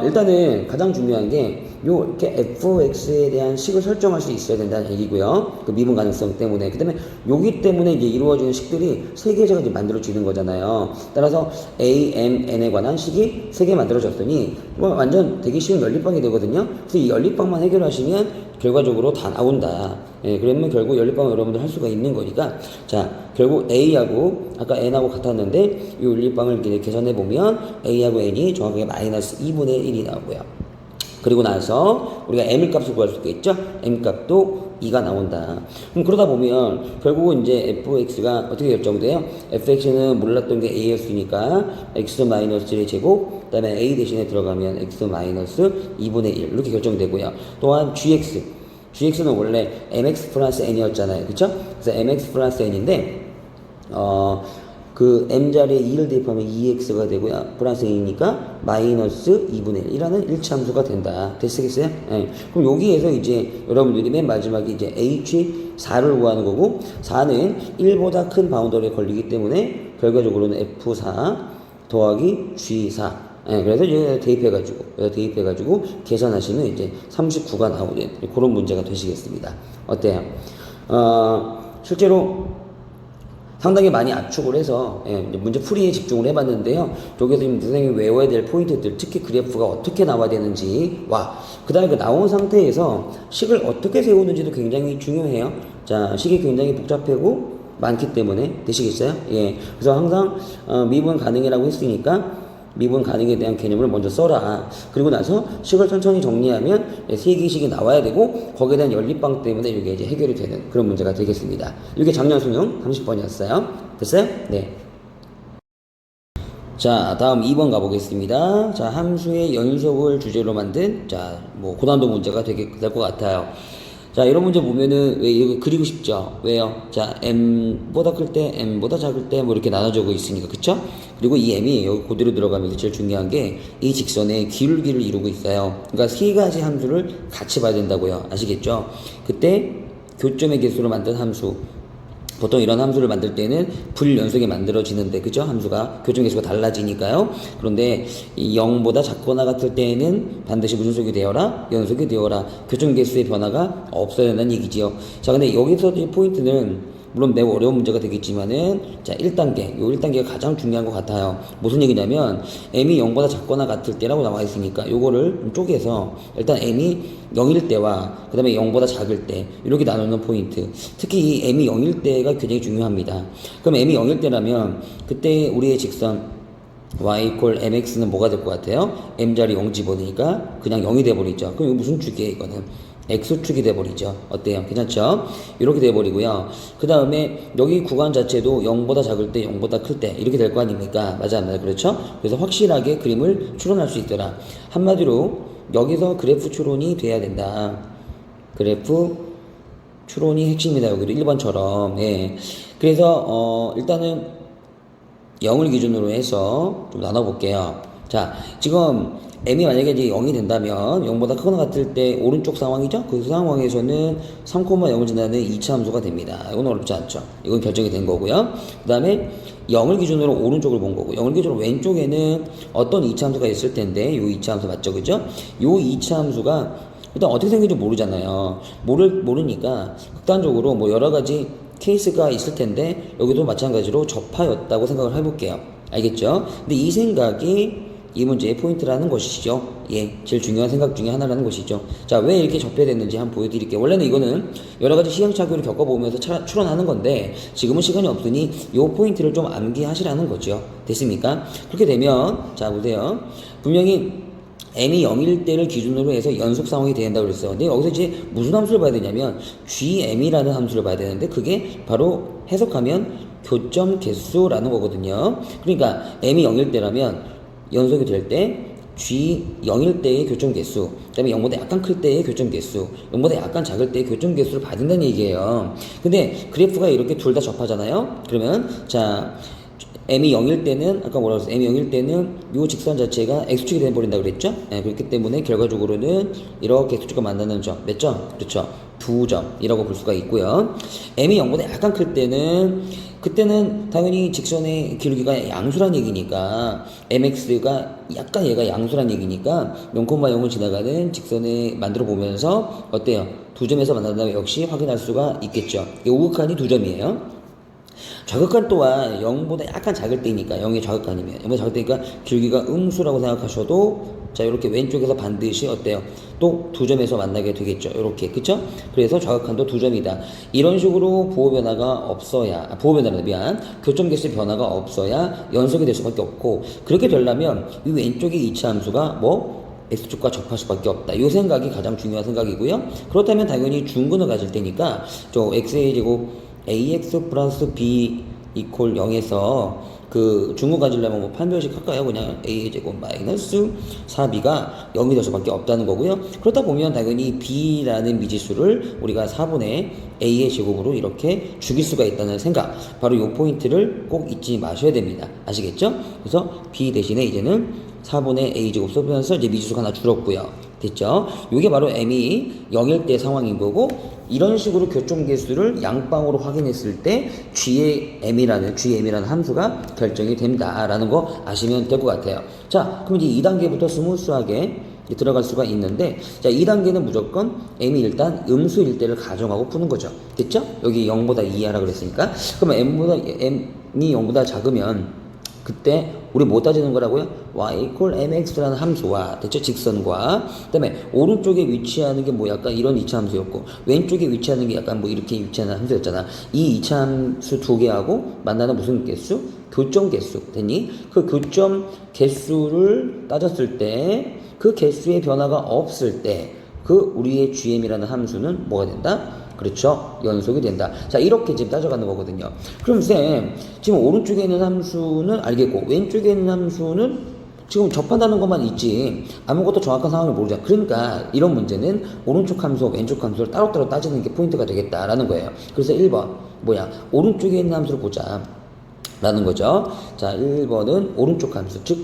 일단은 가장 중요한 게, 이렇게 fx에 대한 식을 설정할 수 있어야 된다는 얘기고요. 그 미분 가능성 때문에. 그 다음에 여기 때문에 이제 이루어지는 식들이 3개제가 이제 만들어지는 거잖아요. 따라서 a, m, n에 관한 식이 3개 만들어졌더니, 뭐 완전 되게 쉬운 연립방이 되거든요. 그래서 이 연립방만 해결하시면 결과적으로 다 나온다. 예, 그러면 결국 연립방을 여러분들 할 수가 있는 거니까. 자, 결국 A하고, 아까 N하고 같았는데, 이 연립방을 계산해보면, A하고 N이 정확하게 마이너스 2분의 1이 나오고요. 그리고 나서, 우리가 M의 값을 구할 수 있겠죠? M 값도 2가 나온다. 그럼 그러다 보면, 결국은 이제 fx가 어떻게 결정돼요? fx는 몰랐던 게 A였으니까, x-1의 제곱, 그 다음에 A 대신에 들어가면 x-2분의 1. 이렇게 결정되고요. 또한 gx는 원래 mx 플러스 n이었잖아요. 그쵸? 그래서 mx 플러스 n인데, 그 m자리에 2를 대입하면 2x가 되고요. 플러스 n이니까 마이너스 2분의 1이라는 일치함수가 된다. 됐으겠어요? 네. 그럼 여기에서 이제 여러분들이 맨 마지막에 이제 h4를 구하는 거고, 4는 1보다 큰 바운더리에 걸리기 때문에 결과적으로는 f4 더하기 g4. 네, 그래서 여기다 대입해가지고 계산하시면 이제 39가 나오는 그런 문제가 되시겠습니다. 어때요? 실제로 상당히 많이 압축을 해서 문제 풀이에 집중을 해봤는데요. 여기서 지금 선생님이 외워야 될 포인트들, 특히 그래프가 어떻게 나와야 되는지, 그 다음에 그 나온 상태에서 식을 어떻게 세우는지도 굉장히 중요해요. 자, 식이 굉장히 복잡하고 많기 때문에 되시겠어요? 예. 그래서 항상 미분 가능이라고 했으니까 미분 가능에 대한 개념을 먼저 써라. 그리고 나서 식을 천천히 정리하면 3개씩이 나와야 되고 거기에 대한 연립방 때문에 이게 이제 해결이 되는 그런 문제가 되겠습니다. 이게 작년 수능 30번이었어요. 됐어요? 네. 자, 다음 2번 가보겠습니다. 자, 함수의 연속을 주제로 만든 뭐 고난도 문제가 될 것 같아요. 자, 이런 문제 보면은 왜 이거 그리고 싶죠? 왜요? 자, m보다 클 때, m보다 작을 때 뭐 이렇게 나눠져 있으니까, 그쵸? 그리고 이 m이 여기 그대로 들어가면서 제일 중요한 게 이 직선의 기울기를 이루고 있어요. 그러니까 3가지 함수를 같이 봐야 된다고요. 아시겠죠? 그때 교점의 개수로 만든 함수, 보통 이런 함수를 만들 때는 불연속이 만들어지는데, 그죠? 함수가 교점계수가 달라지니까요. 그런데 이 0보다 작거나 같을 때에는 반드시 무슨 속이 되어라? 연속이 되어라. 교점계수의 변화가 없어야 된다는 얘기지요. 자, 근데 여기서 이 포인트는 물론 매우 어려운 문제가 되겠지만은, 자, 1단계, 요 1단계가 가장 중요한 것 같아요. 무슨 얘기냐면, m이 0보다 작거나 같을 때라고 나와 있으니까, 요거를 쪼개서, 일단 m이 0일 때와, 그 다음에 0보다 작을 때, 이렇게 나누는 포인트. 특히 이 m이 0일 때가 굉장히 중요합니다. 그럼 m이 0일 때라면, 그때 우리의 직선, y equal mx는 뭐가 될 것 같아요? m자리 0 집어넣으니까 그냥 0이 돼버리죠. 그럼 이거 무슨 축이에요, 이거는? X축이 돼버리죠. 어때요? 괜찮죠? 이렇게 돼버리고요. 그 다음에 여기 구간 자체도 0보다 작을 때, 0보다 클 때 이렇게 될 거 아닙니까? 맞아, 안 맞아? 그렇죠? 그래서 확실하게 그림을 추론할 수 있더라. 한마디로 여기서 그래프 추론이 돼야 된다. 그래프 추론이 핵심이다. 여기도 1번처럼. 예. 그래서 일단은 0을 기준으로 해서 좀 나눠볼게요. 자, 지금 m이 만약에 이제 0이 된다면 0보다 크거나 같을 때 오른쪽 상황이죠? 그 상황에서는 3,0을 지나는 2차 함수가 됩니다. 이건 어렵지 않죠? 이건 결정이 된 거고요. 그 다음에 0을 기준으로 오른쪽을 본 거고, 0을 기준으로 왼쪽에는 어떤 2차 함수가 있을 텐데, 요 2차 함수 맞죠? 그죠? 요 2차 함수가 일단 어떻게 생긴지 모르잖아요. 모르니까 극단적으로 뭐 여러 가지 케이스가 있을 텐데, 여기도 마찬가지로 접하였다고 생각을 해볼게요. 알겠죠? 근데 이 생각이 이 문제의 포인트라는 것이죠. 예, 제일 중요한 생각 중에 하나라는 것이죠. 자, 왜 이렇게 접해야 됐는지 한번 보여드릴게요. 원래는 이거는 여러 가지 시행착오를 겪어보면서 추론하는 건데, 지금은 시간이 없으니 이 포인트를 좀 암기하시라는 거죠. 됐습니까? 그렇게 되면, 자, 보세요. 분명히 m이 0일 때를 기준으로 해서 연속 상황이 된다고 그랬어요. 근데 여기서 이제 무슨 함수를 봐야 되냐면, gm이라는 함수를 봐야 되는데, 그게 바로 해석하면 교점 개수라는 거거든요. 그러니까 m이 0일 때라면 연속이 될 때 g 0일 때의 교점 개수, 그 다음에 0보다 약간 클 때의 교점 개수, 0보다 약간 작을 때의 교점 개수를 받는다는 얘기예요. 근데 그래프가 이렇게 둘 다 접하잖아요. 그러면 자, m이 0일 때는 아까 뭐라고 했어요? m이 0일 때는 이 직선 자체가 x축이 돼버린다 그랬죠? 네, 그렇기 때문에 결과적으로는 이렇게 x축과 만나는 점, 몇 점? 그렇죠? 2점이라고 볼 수가 있고요. m이 0보다 약간 클 때는, 그때는 당연히 직선의 기울기가 양수란 얘기니까, mx가 약간 얘가 양수란 얘기니까 0,0을 지나가는 직선을 만들어 보면서 어때요? 2점에서 만난다면 역시 확인할 수가 있겠죠. 이 오극한이 2점이에요. 좌극한 또한 0보다 약간 작을 때니까, 0이 좌극한이면 0보다 작을 때니까 길기가 음수라고 생각하셔도, 자, 이렇게 왼쪽에서 반드시 어때요? 또 2점에서 만나게 되겠죠. 이렇게, 그쵸? 그래서 좌극한도 2점이다. 이런 식으로 교점 개수의 변화가 없어야 연속이 될 수밖에 없고, 그렇게 되려면 이 왼쪽의 2차 함수가 x축과 접할 수밖에 없다. 이 생각이 가장 중요한 생각이고요. 그렇다면 당연히 중근을 가질 때니까, x의 제곱 ax 플러스 b 이퀄 0에서 그 중근 가지려면 뭐 판별식 할까요? 그냥 a의 제곱 마이너스 4b가 0이 될 수밖에 없다는 거고요. 그렇다 보면 당연히 b라는 미지수를 우리가 4분의 a의 제곱으로 이렇게 죽일 수가 있다는 생각, 바로 이 포인트를 꼭 잊지 마셔야 됩니다. 아시겠죠? 그래서 b 대신에 이제는 4분의 a 제곱 써면서 이제 미지수가 하나 줄었고요. 됐죠? 이게 바로 m이 0일 때 상황인 거고, 이런 식으로 교점 개수를 양방으로 확인했을 때 gm이라는 함수가 결정이 된다라는 거 아시면 될 것 같아요. 자, 그럼 이제 2단계부터 스무스하게 들어갈 수가 있는데, 자, 2단계는 무조건 m이 일단 음수일 때를 가정하고 푸는 거죠. 됐죠? 여기 0보다 이하라 그랬으니까. 그러면 m이 0보다 작으면 그때 우리 뭐 따지는 거라고요? y equal mx라는 함수와, 됐죠? 직선과, 그 다음에 오른쪽에 위치하는 게 뭐 약간 이런 2차 함수였고, 왼쪽에 위치하는 게 약간 뭐 이렇게 위치하는 함수였잖아. 이 2차 함수 두 개하고 만나는 무슨 개수? 교점 개수. 됐니? 그 교점 개수를 따졌을 때, 그 개수의 변화가 없을 때, 그 우리의 gm이라는 함수는 뭐가 된다? 그렇죠. 연속이 된다. 자, 이렇게 지금 따져가는 거거든요. 그럼 쌤, 지금 오른쪽에 있는 함수는 알겠고, 왼쪽에 있는 함수는 지금 접한다는 것만 있지 아무것도 정확한 상황을 모르잖아. 그러니까 이런 문제는 오른쪽 함수, 왼쪽 함수를 따로따로 따지는 게 포인트가 되겠다라는 거예요. 그래서 1번, 오른쪽에 있는 함수를 보자 라는 거죠. 자, 1번은 오른쪽 함수, 즉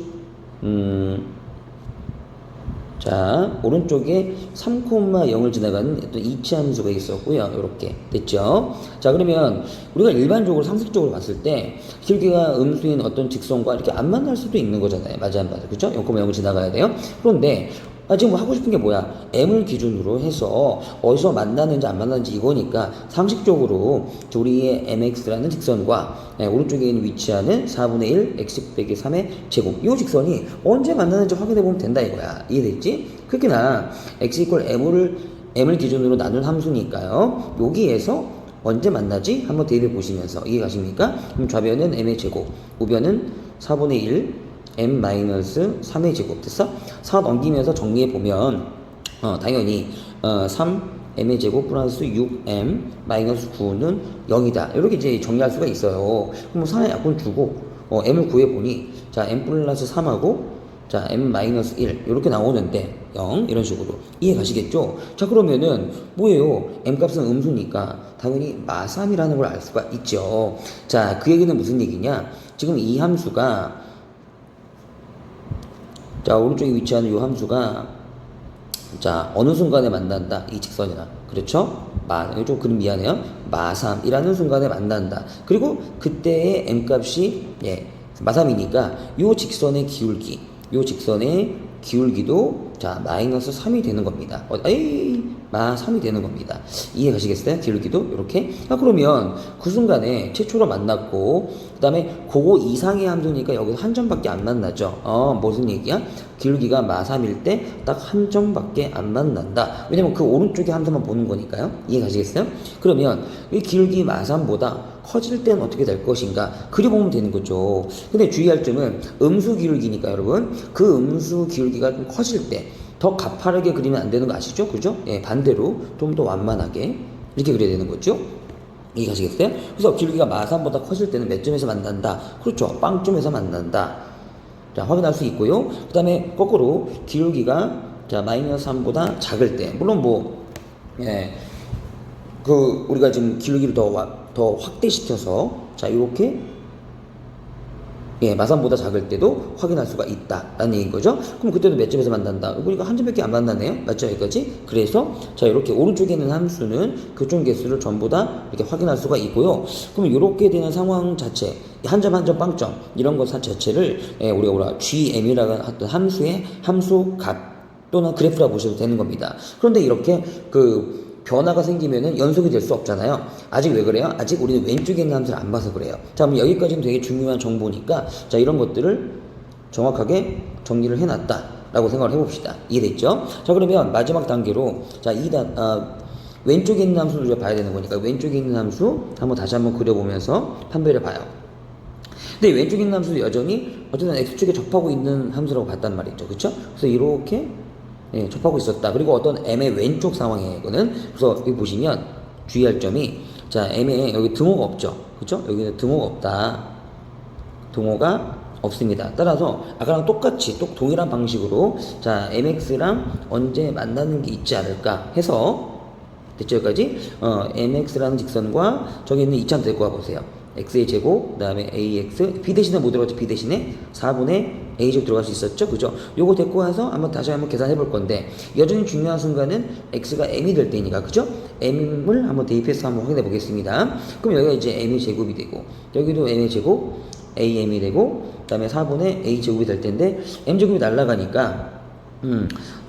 자, 오른쪽에 3,0을 지나가는 어떤 이치 함수가 있었고요. 이렇게 됐죠? 자, 그러면 우리가 일반적으로 상식적으로 봤을 때 기울기가 음수인 어떤 직선과 이렇게 안 만날 수도 있는 거잖아요. 맞아, 안 맞아? 그죠? 0,0을 지나가야 돼요. 그런데 지금 하고 싶은 게 뭐야? m을 기준으로 해서 어디서 만나는지 안 만나는지 이거니까 상식적으로 우리의 mx라는 직선과 오른쪽에 있는 위치하는 4분의 1 x 빼기 3의 제곱 이 직선이 언제 만나는지 확인해 보면 된다 이거야. 이해됐지? 그렇게나 x 이퀄 m을 기준으로 나눈 함수니까요. 여기에서 언제 만나지? 한번 대입해 보시면서 이해 가십니까? 그럼 좌변은 m의 제곱, 우변은 4분의 1 m-3의 제곱 됐어? 4 넘기면서 정리해 보면 당연히 3m의 제곱 플러스 6m 마이너스 9는 0이다 이렇게 이제 정리할 수가 있어요. 그럼 4의 약분 주고 m을 구해 보니 자 m 플러스 3하고 자 m 마이너스 1 이렇게 나오는데 0 이런 식으로 이해 가시겠죠? 자 그러면은 뭐예요? m 값은 음수니까 당연히 마3이라는 걸 알 수가 있죠. 자 그 얘기는 무슨 얘기냐? 지금 이 함수가 자 오른쪽에 위치하는 이 함수가 자 어느 순간에 만난다 이 직선이랑 그렇죠? 좀 그림 미안해요. 마3이라는 순간에 만난다. 그리고 그때의 m값이 마3이니까 이 직선의 기울기도 자 마이너스 3이 되는 겁니다. 마3이 되는 겁니다. 이해 가시겠어요? 기울기도 이렇게. 그러면 그 순간에 최초로 만났고 그 다음에 그거 이상의 함수니까 여기서 한 점밖에 안 만나죠. 무슨 얘기야? 기울기가 마3일 때 딱 한 점밖에 안 만난다. 왜냐면 그 오른쪽에 함수만 보는 거니까요. 이해 가시겠어요? 그러면 이 기울기 마3보다 커질 때는 어떻게 될 것인가 그려보면 되는 거죠. 근데 주의할 점은 음수 기울기니까 여러분 그 음수 기울기가 좀 커질 때 더 가파르게 그리면 안 되는 거 아시죠? 그죠? 반대로 좀 더 완만하게 이렇게 그려야 되는 거죠. 이해가시겠어요? 그래서 기울기가 마3보다 커질 때는 몇 점에서 만난다? 그렇죠. 빵점에서 만난다. 자, 확인할 수 있고요. 그 다음에 거꾸로 기울기가 자 마이너스 3보다 작을 때 물론 우리가 지금 기울기를 더 확대시켜서 자 이렇게 마3보다 작을 때도 확인할 수가 있다라는 얘기인 거죠. 그럼 그때도 몇 점에서 만난다? 보니까 한 점밖에 안 만나네요. 맞죠? 여기까지? 그래서 자 이렇게 오른쪽에 있는 함수는 그쪽 개수를 전부 다 이렇게 확인할 수가 있고요. 그럼 이렇게 되는 상황 자체 한 점 한 점 빵점 이런 것 자체를 우리가 GM이라는 어떤 함수의 함수 값 또는 그래프라 보셔도 되는 겁니다. 그런데 이렇게 변화가 생기면은 연속이 될 수 없잖아요. 아직 왜 그래요? 아직 우리는 왼쪽에 있는 함수를 안 봐서 그래요. 자, 그럼 여기까지는 되게 중요한 정보니까 자 이런 것들을 정확하게 정리를 해놨다라고 생각을 해봅시다. 이해됐죠? 자 그러면 마지막 단계로 자 왼쪽에 있는 함수를 우리가 봐야 되는 거니까 왼쪽에 있는 함수 다시 한번 그려보면서 판별해 봐요. 근데 왼쪽에 있는 함수도 여전히 어쨌든 x축에 접하고 있는 함수라고 봤단 말이죠. 그쵸? 그래서 이렇게 접하고 있었다. 그리고 어떤 m의 왼쪽 상황이에요, 이거는. 그래서 여기 보시면 주의할 점이 자 m에 여기 등호가 없죠. 그쵸? 여기는 등호가 없다. 등호가 없습니다. 따라서 아까랑 똑같이 동일한 방식으로 자 mx랑 언제 만나는 게 있지 않을까 해서 됐죠? 여기까지 mx라는 직선과 저기 있는 이참 데리고 와보세요. x의 제곱, 그 다음에 ax, b 대신에 뭐 들어갔죠? b 대신에 4분의 a제곱 들어갈 수 있었죠? 그죠? 요거 데리고 와서 다시 한번 계산해 볼 건데, 여전히 중요한 순간은 x가 m이 될 때니까, 그죠? m을 한번 대입해서 한번 확인해 보겠습니다. 그럼 여기가 이제 m의 제곱이 되고, 여기도 m의 제곱, am이 되고, 그 다음에 4분의 a제곱이 될 텐데, m제곱이 날아가니까,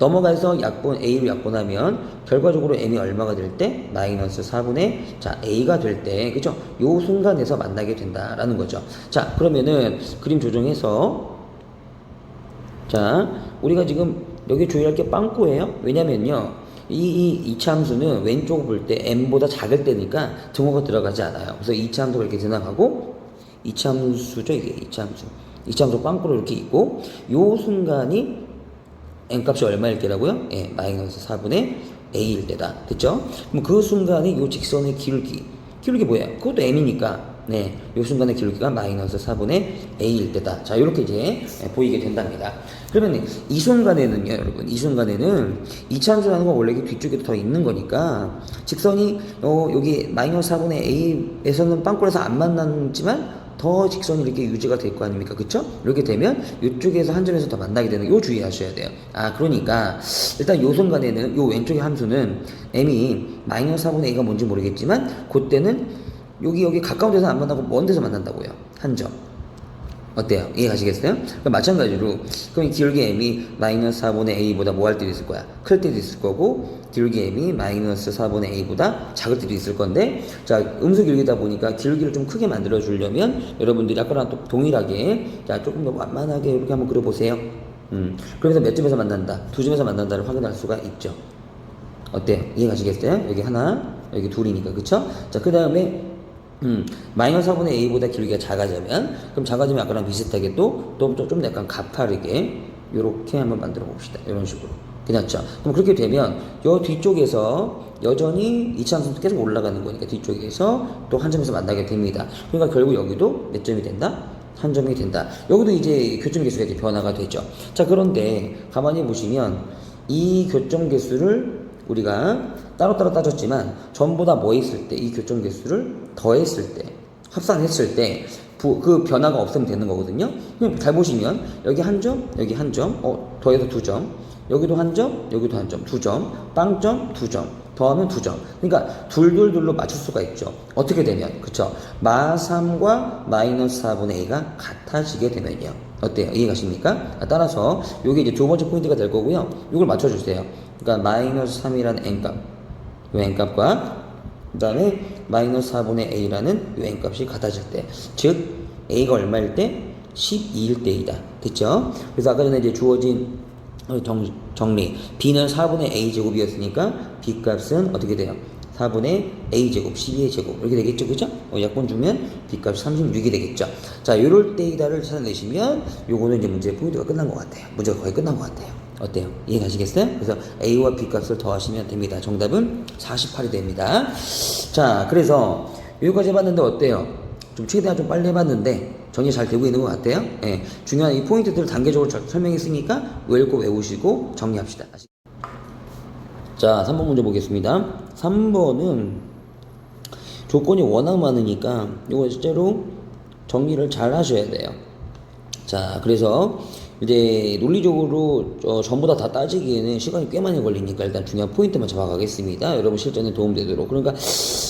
넘어가서 A로 약분하면 결과적으로 M이 얼마가 될 때? 마이너스 4분의 자 A가 될 때 그죠? 요 순간에서 만나게 된다라는 거죠. 자 그러면은 그림 조정해서 자 우리가 지금 여기 주의할 게 빵꾸예요. 왜냐면요 이 이차함수는 왼쪽 볼 때 M보다 작을 때니까 등호가 들어가지 않아요. 그래서 이차함수가 이렇게 지나가고 이차함수죠 이게 이차함수 빵꾸로 이렇게 있고 요 순간이 n값이 얼마일 때라고요? 마이너스 4분의 a일 때다. 됐죠? 그럼 그 순간에 이 직선의 기울기 뭐예요? 그것도 m이니까 이 순간의 기울기가 마이너스 4분의 a일 때다. 자, 이렇게 이제 보이게 된답니다. 그러면 이 순간에는요, 여러분, 이 순간에는 이차함수라는 건 원래 뒤쪽에 더 있는 거니까 직선이 여기 마이너스 4분의 a에서는 빵꾸라서 안 만났지만 더 직선이 이렇게 유지가 될 거 아닙니까? 그쵸? 이렇게 되면 이쪽에서 한 점에서 더 만나게 되는 요 주의하셔야 돼요. 그러니까 일단 요 순간에는 요 왼쪽의 함수는 m이 마이너스 4분의 a가 뭔지 모르겠지만 그때는 여기 가까운 데서 안 만나고 먼 데서 만난다고요. 한 점. 어때요? 이해 가시겠어요? 그럼 마찬가지로 그럼 이 기울기 m이 마이너스 4분의 a보다 뭐 할 때도 있을 거야? 클 때도 있을 거고 기울기 m이 마이너스 4분의 a보다 작을 때도 있을 건데 자 음수 기울기다 보니까 기울기를 좀 크게 만들어 주려면 여러분들이 아까랑 또 동일하게 자 조금 더 완만하게 이렇게 한번 그려보세요. 그러면서 몇 점에서 만난다? 두 점에서 만난다를 확인할 수가 있죠. 어때요? 이해 가시겠어요? 여기 하나 여기 둘이니까 그쵸? 자 그 다음에 마이너스 4분의 a보다 기울기가 작아지면 그럼 작아지면 아까랑 비슷하게 또 좀 약간 가파르게 요렇게 한번 만들어 봅시다. 이런 식으로 괜찮죠? 그럼 그렇게 되면 요 뒤쪽에서 여전히 이차함수도 계속 올라가는 거니까 뒤쪽에서 또 한 점에서 만나게 됩니다. 그러니까 결국 여기도 몇 점이 된다? 한 점이 된다. 여기도 이제 교점 개수가 이제 변화가 되죠. 자 그런데 가만히 보시면 이 교점 개수를 우리가 따로따로 따졌지만 전부 다 뭐 했을 때 이 교점 개수를 더했을 때 합산했을 때 그 변화가 없으면 되는 거거든요. 그럼 잘 보시면 여기 한 점, 여기 한 점, 더해서 두 점, 여기도 한 점, 여기도 한 점, 두 점, 빵점, 두 점, 더하면 두 점. 그러니까 둘둘둘로 맞출 수가 있죠. 어떻게 되면 그쵸? 마3과 마이너스 4분의 a가 같아지게 되면요. 어때요? 이해가십니까? 따라서 요게 이제 두 번째 포인트가 될 거고요. 이걸 맞춰주세요. 그러니까 마이너스 3이라는 n값, 요 n값과 그 다음에 마이너스 4분의 a라는 요 n값이 같아질 때, 즉 a가 얼마일 때? 12일 때이다. 됐죠? 그래서 아까 전에 이제 주어진 정리 b는 4분의 a제곱이었으니까 b값은 어떻게 돼요? 4분의 a제곱 12의 제곱 이렇게 되겠죠, 그죠? 약분 주면 b값이 36이 되겠죠. 자, 요럴 때이다를 찾아내시면 요거는 이제 문제 포인트가 끝난 것 같아요. 문제가 거의 끝난 것 같아요. 어때요? 이해 가시겠어요? 그래서 a와 b값을 더하시면 됩니다. 정답은 48이 됩니다. 자, 그래서 여기까지 해봤는데 어때요? 좀 최대한 좀 빨리 해봤는데 정리 잘 되고 있는 것 같아요. 예, 중요한 이 포인트들을 단계적으로 설명했으니까 읽고 외우시고 정리합시다. 자, 3번 문제 보겠습니다. 3번은 조건이 워낙 많으니까 이거 실제로 정리를 잘 하셔야 돼요. 자, 그래서 이제 논리적으로 전부 다 따지기에는 시간이 꽤 많이 걸리니까 일단 중요한 포인트만 잡아가겠습니다. 여러분 실전에 도움되도록. 그러니까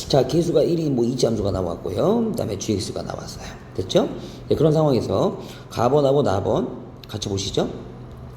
자, 계수가 1이 뭐 이지함수가 나왔고요. 그 다음에 gx가 나왔어요. 됐죠? 네, 그런 상황에서 가번하고 나번 같이 보시죠.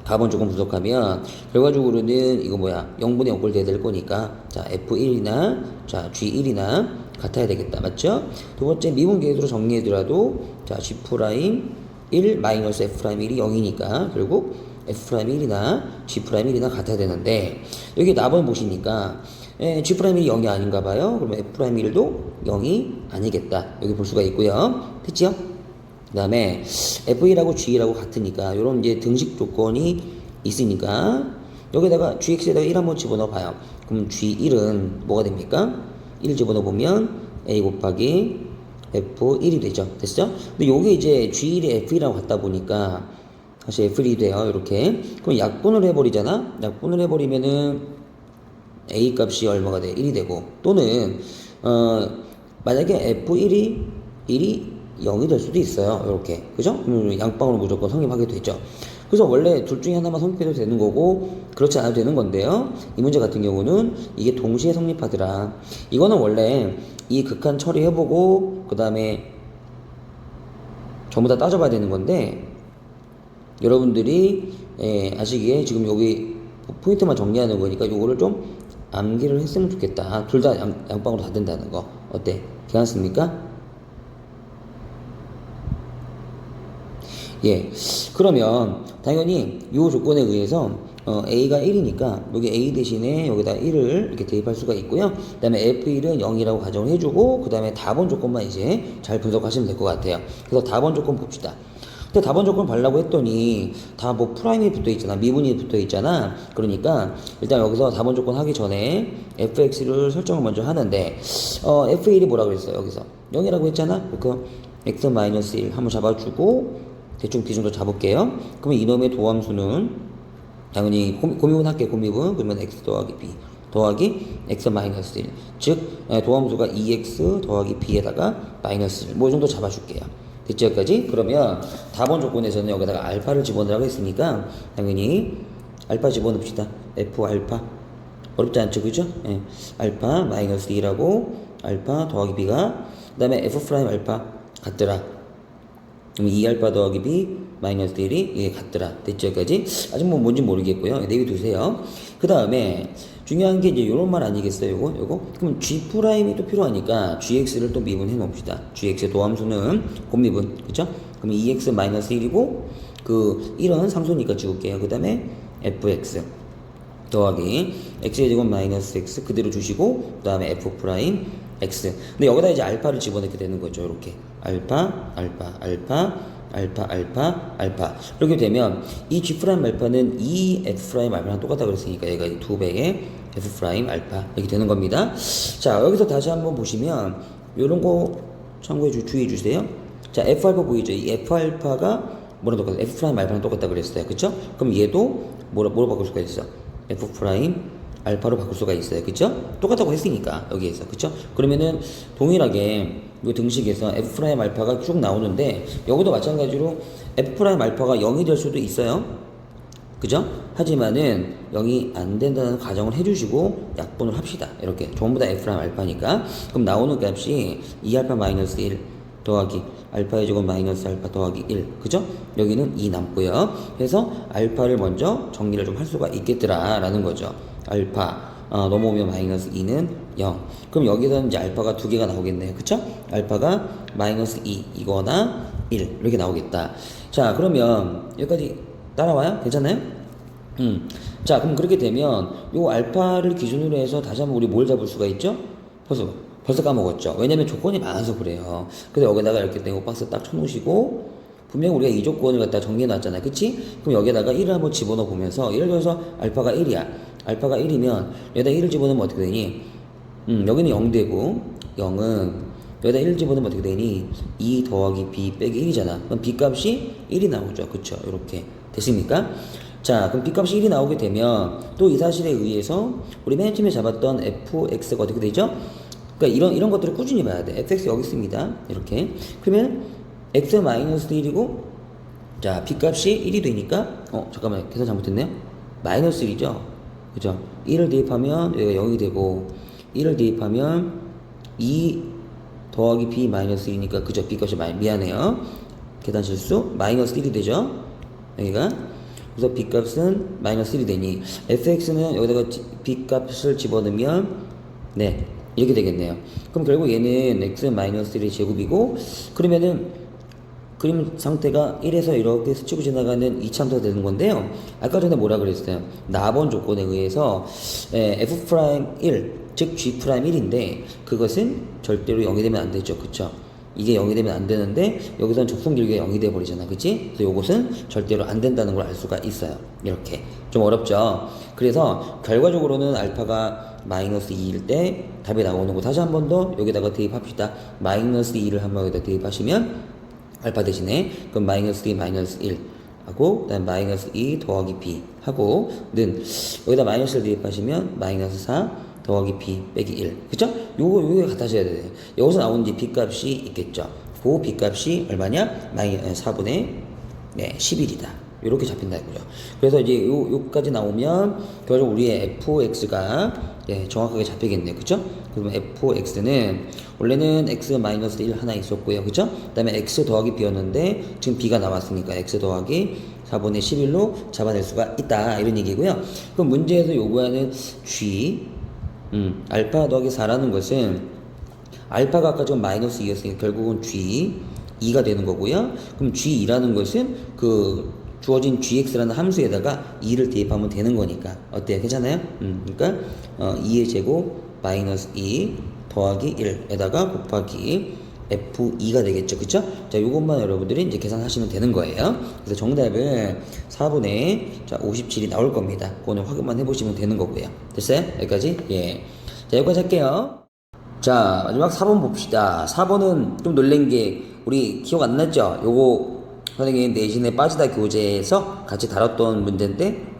가번 조금 부족하면 결과적으로는 이거 뭐야 0분의 0꼴 돼야 될 거니까 자 f1이나 자 g1이나 같아야 되겠다. 맞죠? 두 번째 미분 계수로 정리해더라도 자 g'1 마이너스 f'1이 0이니까 결국 f'1이나 g'1이나 같아야 되는데 여기 나번 보시니까 g'1이 0이 아닌가 봐요. 그러면 f'1도 0이 아니겠다. 여기 볼 수가 있고요. 됐죠? 그 다음에 f1하고 g1하고 같으니까 요런 이제 등식 조건이 있으니까 여기다가 gx에다가 1 한번 집어넣어 봐요. 그럼 g1은 뭐가 됩니까? 1 집어넣어 보면 a 곱하기 f1이 되죠. 됐죠? 근데 요게 이제 g1이 f1이라고 같다 보니까 다시 f1이 돼요. 이렇게. 그럼 약분을 해버리잖아? 약분을 해버리면은 a 값이 얼마가 돼? 1이 되고 또는 만약에 f1이 0이 될 수도 있어요. 이렇게. 그죠? 양방으로 무조건 성립하게 되죠. 그래서 원래 둘 중에 하나만 성립해도 되는 거고 그렇지 않아도 되는 건데요. 이 문제 같은 경우는 이게 동시에 성립하더라. 이거는 원래 이 극한 처리해보고 그 다음에 전부 다 따져봐야 되는 건데 여러분들이 아시기에 지금 여기 포인트만 정리하는 거니까 요거를 좀 암기를 했으면 좋겠다. 둘 다 양방으로 다 된다는 거. 어때? 괜찮습니까? 예, 그러면 당연히 이 조건에 의해서 a가 1이니까 여기 a 대신에 여기다 1을 이렇게 대입할 수가 있고요. 그 다음에 f1은 0이라고 가정을 해주고 그 다음에 답원 조건만 이제 잘 분석하시면 될 것 같아요. 그래서 답원 조건 봅시다. 근데 답원 조건 발라고 했더니 다 뭐 프라임이 붙어 있잖아, 미분이 붙어 있잖아. 그러니까 일단 여기서 답원 조건 하기 전에 fx를 설정을 먼저 하는데 f1이 뭐라고 그랬어요? 여기서 0이라고 했잖아. 그러니까 x-1 한번 잡아주고 대충 기준으로 잡을게요. 그러면 이놈의 도함수는 당연히 곰입은 할게요. 곰입은 그러면 x 더하기 b 더하기 x 마이너스 1 즉 도함수가 2x 더하기 b에다가 마이너스 1 뭐 이 정도 잡아줄게요. 됐죠? 여기까지? 그러면 답원 조건에서는 여기다가 알파를 집어넣으라고 했으니까 당연히 알파 집어넣읍시다. F 알파. 어렵지 않죠? 그죠? 예. 알파 마이너스 2라고 알파 더하기 B가 그 다음에 F 프라임 알파 같더라. 그럼 2알파 더하기 B 마이너스 1이 이게 같더라. 됐죠? 여기까지? 아직 뭐 뭔지 모르겠고요. 내비두세요. 그 다음에 중요한 게 이제 요런 말 아니겠어요? 요거? 그럼 G 프라임이 또 필요하니까 GX를 또 미분해 봅시다. GX의 도함수는 곱미분. 그죠? 그럼 2X 마이너스 1이고 그 1은 상수니까 지울게요. 그 다음에 FX 더하기 X의 제곱 마이너스 X 그대로 주시고 그 다음에 F 프라임 X. 근데 여기다 이제 알파를 집어넣게 되는 거죠. 이렇게 알파 알파 알파 알파 알파 알파 이렇게 되면 이 G 프라임 알파는 이 F 프라임 알파랑 똑같다 그랬으니까 얘가 2배의 F 프라임 알파 이렇게 되는 겁니다. 자, 여기서 다시 한번 보시면 요런 거 참고해 주의해 주세요. 자, F 알파 보이죠? 이 F 알파가 뭐랑 똑같아? F 프라임 알파랑 똑같다 그랬어요. 그쵸? 그럼 얘도 뭐로 바꿀 수가 있어? F 프라임 알파로 바꿀 수가 있어요. 그쵸? 똑같다고 했으니까 여기에서. 그쵸? 그러면은 동일하게 이 등식에서 F 프라임 알파가 쭉 나오는데 여기도 마찬가지로 F 프라임 알파가 0이 될 수도 있어요. 그죠? 하지만은 0이 안 된다는 가정을 해주시고 약분을 합시다. 이렇게 전부 다 F 프라임 알파니까. 그럼 나오는 값이 2알파 마이너스 1 더하기 알파의 제곱 마이너스 알파 더하기 1. 그죠? 여기는 2 남고요. 그래서 알파를 먼저 정리를 좀 할 수가 있겠더라 라는 거죠. 알파 넘어오면 마이너스 2는 0. 그럼 여기서는 이제 알파가 두 개가 나오겠네요. 그쵸? 알파가 마이너스 2 이거나 1 이렇게 나오겠다. 자, 그러면 여기까지 따라와요? 괜찮아요? 자, 그럼 그렇게 되면 요 알파를 기준으로 해서 다시 한번 우리 뭘 잡을 수가 있죠? 벌써 까먹었죠. 왜냐면 조건이 많아서 그래요. 그래서 여기다가 이렇게 네모박스 딱 쳐놓으시고 분명 우리가 이 조건을 갖다 정리해 놨잖아요. 그치? 그럼 여기다가 1을 한번 집어넣어 보면서 예를 들어서 알파가 1이야. 알파가 1이면 여기다 1을 집어넣으면 어떻게 되니? 여기는 0 되고 0은 여기다 1을 집어넣으면 어떻게 되니? 2 더하기 B 빼기 1이잖아. 그럼 B 값이 1이 나오죠. 그쵸? 이렇게 됐습니까? 자, 그럼 B 값이 1이 나오게 되면 또 이 사실에 의해서 우리 맨 처음에 잡았던 fx가 어떻게 되죠? 그러니까 이런 것들을 꾸준히 봐야 돼. fx 여기 있습니다. 이렇게. 그러면 x 마이너스 1이고 자, b 값이 1이 되니까 잠깐만 계산 잘못했네요. 마이너스 1이죠. 그죠? 1을 대입하면 여기가 0이 되고 1을 대입하면 2 더하기 b 마이너스 1이니까 그죠? b 값이 미안해요. 계산 실수 마이너스 1이 되죠. 여기가 그래서 b 값은 마이너스 1이 되니 fx는 여기다가 b 값을 집어넣으면 네 이렇게 되겠네요. 그럼 결국 얘는 x 마이너스 1의 제곱이고 그러면은 그림 상태가 1에서 이렇게 스치고 지나가는 2차함수가 되는 건데요. 아까 전에 뭐라 그랬어요? 나번 조건에 의해서 f'1 즉 g'1인데 그것은 절대로 0이 되면 안 되죠. 그쵸? 이게 0이 되면 안 되는데 여기서는 접선 길이가 0이 돼 버리잖아. 그치? 그래서 요것은 절대로 안 된다는 걸 알 수가 있어요. 이렇게 좀 어렵죠. 그래서 결과적으로는 알파가 마이너스 2일 때 답이 나오는 거 다시 한 번 더 여기다가 대입합시다. 마이너스 2를 한번 여기다 대입하시면 알파 대신에 그럼 마이너스 2 마이너스 1 하고 그다음 마이너스 2 더하기 b 하고 는 여기다 마이너스를 대입하시면 마이너스 4 더하기 b 빼기 1 그쵸? 요거 같아져야 돼요. 여기서 나오는 이제 b 값이 있겠죠. 그 b 값이 얼마냐? 4분의 11이다. 이렇게 잡힌다 이거죠. 그래서 이제 요까지 나오면 결국 우리의 fx가 정확하게 잡히겠네요. 그죠? 그러면 fx는 원래는 x-1 하나 있었고요. 그죠? 그 다음에 x 더하기 b였는데 지금 b가 나왔으니까 x 더하기 4분의 11로 잡아낼 수가 있다. 이런 얘기고요. 그럼 문제에서 요구하는 g 알파 더하기 4라는 것은 알파가 아까 좀 마이너스 2였으니까 결국은 g 2가 되는 거고요. 그럼 g2라는 것은 그 주어진 gx라는 함수에다가 2를 대입하면 되는 거니까 어때요? 괜찮아요? 그러니까 2의 제곱 마이너스 2 더하기 1에다가 곱하기 f2가 되겠죠. 그쵸? 자, 요것만 여러분들이 이제 계산하시면 되는 거예요. 그래서 정답은 4분의 57이 나올 겁니다. 그거는 확인만 해보시면 되는 거고요. 됐어요? 여기까지? 예. 자, 여기까지 할게요. 자, 마지막 4번 봅시다. 4번은 좀 놀란 게 우리 기억 안 났죠? 요거 선생님 내신에 빠지다 교재에서 같이 다뤘던 문제인데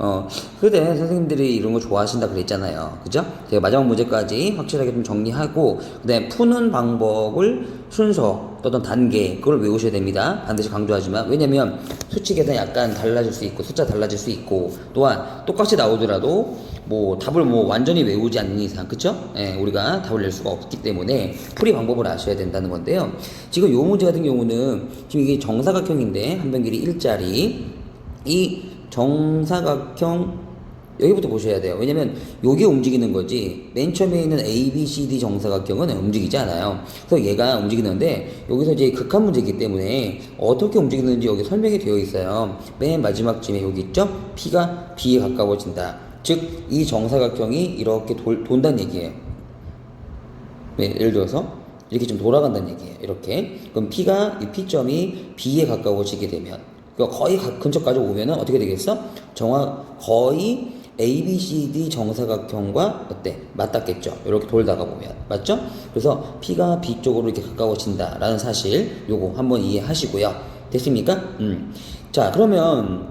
그때 선생님들이 이런 거 좋아하신다 그랬잖아요. 그죠? 제가 마지막 문제까지 확실하게 좀 정리하고 그다음에 푸는 방법을 순서 또는 단계 그걸 외우셔야 됩니다. 반드시 강조하지만 왜냐면 수치 계산 약간 달라질 수 있고 숫자 달라질 수 있고 또한 똑같이 나오더라도 뭐 답을 뭐 완전히 외우지 않는 이상 그쵸? 예, 우리가 답을 낼 수가 없기 때문에 풀이 방법을 아셔야 된다는 건데요. 지금 요 문제 같은 경우는 지금 이게 정사각형인데 한 변 길이 1짜리 이 정사각형 여기부터 보셔야 돼요. 왜냐면 요게 움직이는 거지 맨 처음에 있는 ABCD 정사각형은 움직이지 않아요. 그래서 얘가 움직이는데 여기서 이제 극한 문제이기 때문에 어떻게 움직이는지 여기 설명이 되어 있어요. 맨 마지막쯤에 여기 있죠? P가 B에 가까워진다. 즉 이 정사각형이 이렇게 돈다는 얘기예요. 네, 예를 들어서 이렇게 좀 돌아간다는 얘기예요. 이렇게 그럼 P가 이 P점이 B에 가까워지게 되면 그러니까 거의 근처까지 오면은 어떻게 되겠어? 거의 ABCD 정사각형과 어때? 맞닿겠죠. 이렇게 돌다가 보면 맞죠? 그래서 P가 B 쪽으로 이렇게 가까워진다라는 사실 요거 한번 이해하시고요. 됐습니까? 자 그러면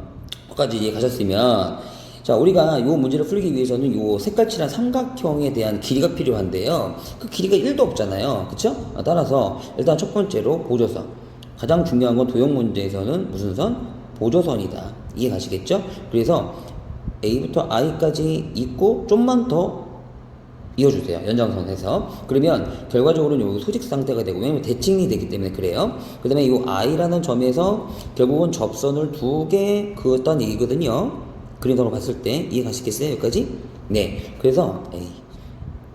여기까지 이해가셨으면 자, 우리가 요 문제를 풀기 위해서는 요 색깔칠한 삼각형에 대한 길이가 필요한데요. 그 길이가 1도 없잖아요. 그쵸? 따라서 일단 첫 번째로 보조선. 가장 중요한 건 도형 문제에서는 무슨 선? 보조선이다. 이해 가시겠죠? 그래서 A부터 I까지 있고 좀만 더 이어주세요. 연장선에서. 그러면 결과적으로는 요 소직 상태가 되고 왜냐면 대칭이 되기 때문에 그래요. 그 다음에 요 I라는 점에서 결국은 접선을 2개 그었다는 얘기거든요. 그림으로 봤을 때 이해 가시겠어요? 여기까지? 네. 그래서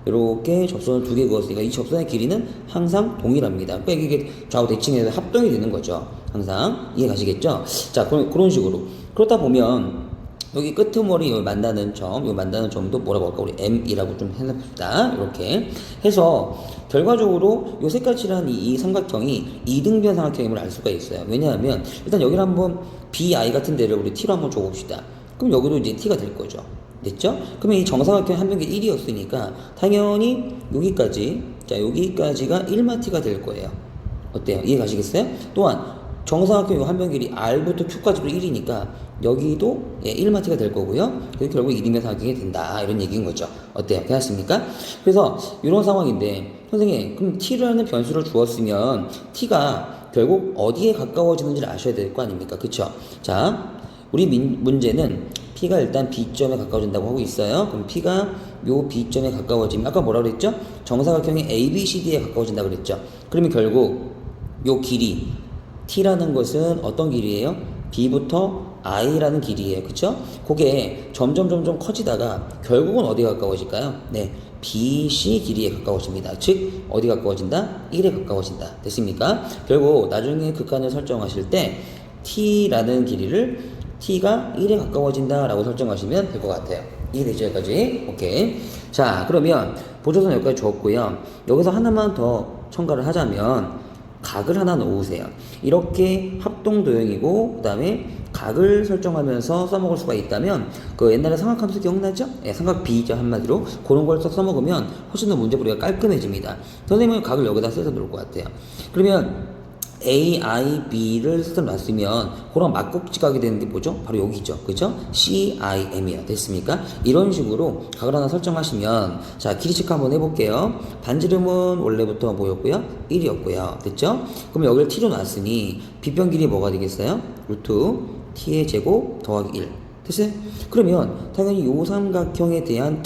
이렇게 접선을 2개 그었으니까 이 접선의 길이는 항상 동일합니다. 그러니까 이게 좌우 대칭해서 합동이 되는 거죠. 항상 이해 가시겠죠? 자, 그런 식으로 그렇다 보면 여기 끄트머리 요 만나는 점, 요 만나는 점도 뭐라고 할까? 우리 M이라고 좀 해봅시다. 이렇게 해서 결과적으로 요 색깔칠한 이 삼각형이 이등변 삼각형임을 알 수가 있어요. 왜냐하면 일단 여기를 한번 BI 같은 데를 우리 T로 한번 줘봅시다. 그럼 여기도 이제 T가 될 거죠. 됐죠? 그러면 이 정사각형 한 변기 1이었으니까 당연히 여기까지, 자, 여기까지가 1마티가 될 거예요. 어때요? 이해 가시겠어요? 또한 정사각형 한 변 길이 R부터 Q까지도 1이니까 여기도 1마티가 될 거고요. 그래서 결국 1이면 삼각형이 된다. 이런 얘기인 거죠. 어때요? 괜찮습니까? 그래서 이런 상황인데 선생님, 그럼 T라는 변수를 주었으면 T가 결국 어디에 가까워지는지를 아셔야 될 거 아닙니까? 그쵸? 자, 우리 문제는 P가 일단 B점에 가까워진다고 하고 있어요. 그럼 P가 요 B점에 가까워지면 아까 뭐라고 그랬죠? 정사각형이 ABCD에 가까워진다 그랬죠. 그러면 결국 요 길이 T라는 것은 어떤 길이에요? B부터 I라는 길이에요. 그쵸? 그게 점점 커지다가 결국은 어디에 가까워질까요? 네. BC 길이에 가까워집니다. 즉 어디 가까워진다? 1에 가까워진다. 됐습니까? 결국 나중에 극한을 설정하실 때 T라는 길이를 T가 1에 가까워진다 라고 설정하시면 될 것 같아요. 이해되죠? 여기까지? 오케이. 자, 그러면 보조선 여기까지 줬고요. 여기서 하나만 더 첨가를 하자면 각을 하나 놓으세요. 이렇게 합동도형이고 그 다음에 각을 설정하면서 써먹을 수가 있다면 그 옛날에 삼각함수 기억나죠? 예, 삼각 B죠 한마디로. 그런 걸 써먹으면 훨씬 더 문제풀이가 깔끔해집니다. 선생님은 각을 여기다 써서 놓을 것 같아요. 그러면 A, I, B를 써서 놨으면 그랑 맞꼭지각이 되는 게 뭐죠? 바로 여기죠. 그죠? C, I, M이요. 됐습니까? 이런 식으로 각을 하나 설정하시면 자, 길이 체크 한번 해볼게요. 반지름은 원래부터 뭐였고요? 1이었고요. 됐죠? 그럼 여기를 T로 놨으니 빗변 길이 뭐가 되겠어요? 루트 T의 제곱 더하기 1. 됐어요? 그러면 당연히 요 삼각형에 대한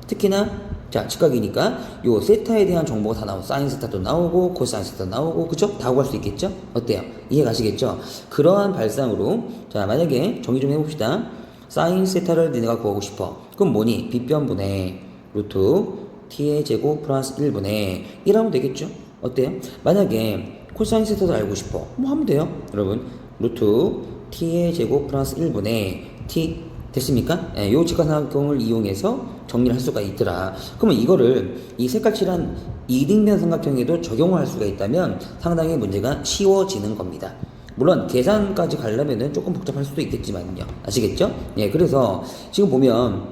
특히나 자, 직각이니까 요 세타에 대한 정보가 다 나오고 사인 세타도 나오고 코사인 세타도 나오고 그쵸? 다 구할 수 있겠죠? 어때요? 이해 가시겠죠? 그러한 발상으로 자, 만약에 정의 좀 해봅시다. 사인 세타를 니네가 구하고 싶어. 그럼 뭐니? 빗변분의 루트 t의 제곱 플러스 1분의 1하면 되겠죠? 어때요? 만약에 코사인 세타도 알고 싶어. 뭐 하면 돼요? 여러분 루트 t의 제곱 플러스 1분의 t 됐습니까? 예, 요 직각삼각형을 이용해서 정리를 할 수가 있더라. 그러면 이거를 이 색깔칠한 이등변 삼각형에도 적용을 할 수가 있다면 상당히 문제가 쉬워지는 겁니다. 물론 계산까지 가려면은 조금 복잡할 수도 있겠지만요. 아시겠죠? 예, 그래서 지금 보면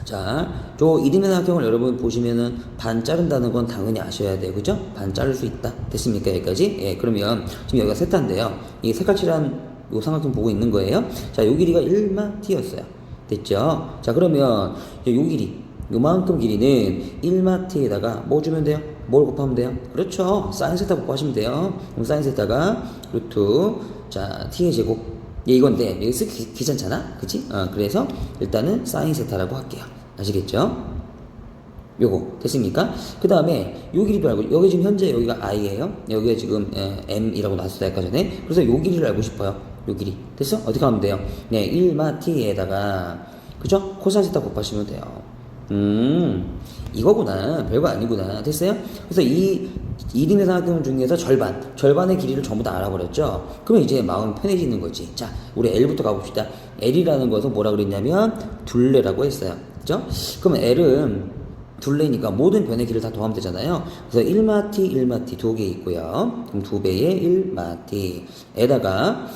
자, 저 이등변 삼각형을 여러분 보시면은 반 자른다는 건 당연히 아셔야 돼요. 그죠? 반 자를 수 있다. 됐습니까? 여기까지? 예, 그러면 지금 여기가 세타인데요. 이 색깔칠한 요 삼각형 보고 있는 거예요. 자, 요 길이가 1마 t였어요. 됐죠? 자, 그러면 요 길이, 요만큼 길이는 1마 t에다가 뭐 주면 돼요? 뭘 곱하면 돼요? 그렇죠. 사인 세타 곱하시면 돼요. 그럼 사인 세타가 루트, 자, t의 제곱. 예, 이건데, 여기 쓰기 귀찮잖아? 그치? 그래서 일단은 사인 세타라고 할게요. 아시겠죠? 요거, 됐습니까? 그 다음에 요 길이도 알고, 여기 지금 현재 여기가 i예요. 여기가 지금 m이라고 나왔어요, 아까 전에. 그래서 요 길이를 알고 싶어요. 요 길이. 됐어? 어떻게 하면 돼요? 네, 1마 t에다가, 그죠? 코사인 세타 곱하시면 돼요. 이거구나. 별거 아니구나. 됐어요? 그래서 이 이등변 삼각형 중에서 절반의 길이를 전부 다 알아버렸죠? 그러면 이제 마음 편해지는 거지. 자, 우리 L부터 가봅시다. L이라는 것은 뭐라 그랬냐면, 둘레라고 했어요. 그죠? 그러면 L은 둘레니까 모든 변의 길을 다 더하면 되잖아요. 그래서 1마T, 1마T 두 개 있고요. 그럼 두 배의 1마T. 에다가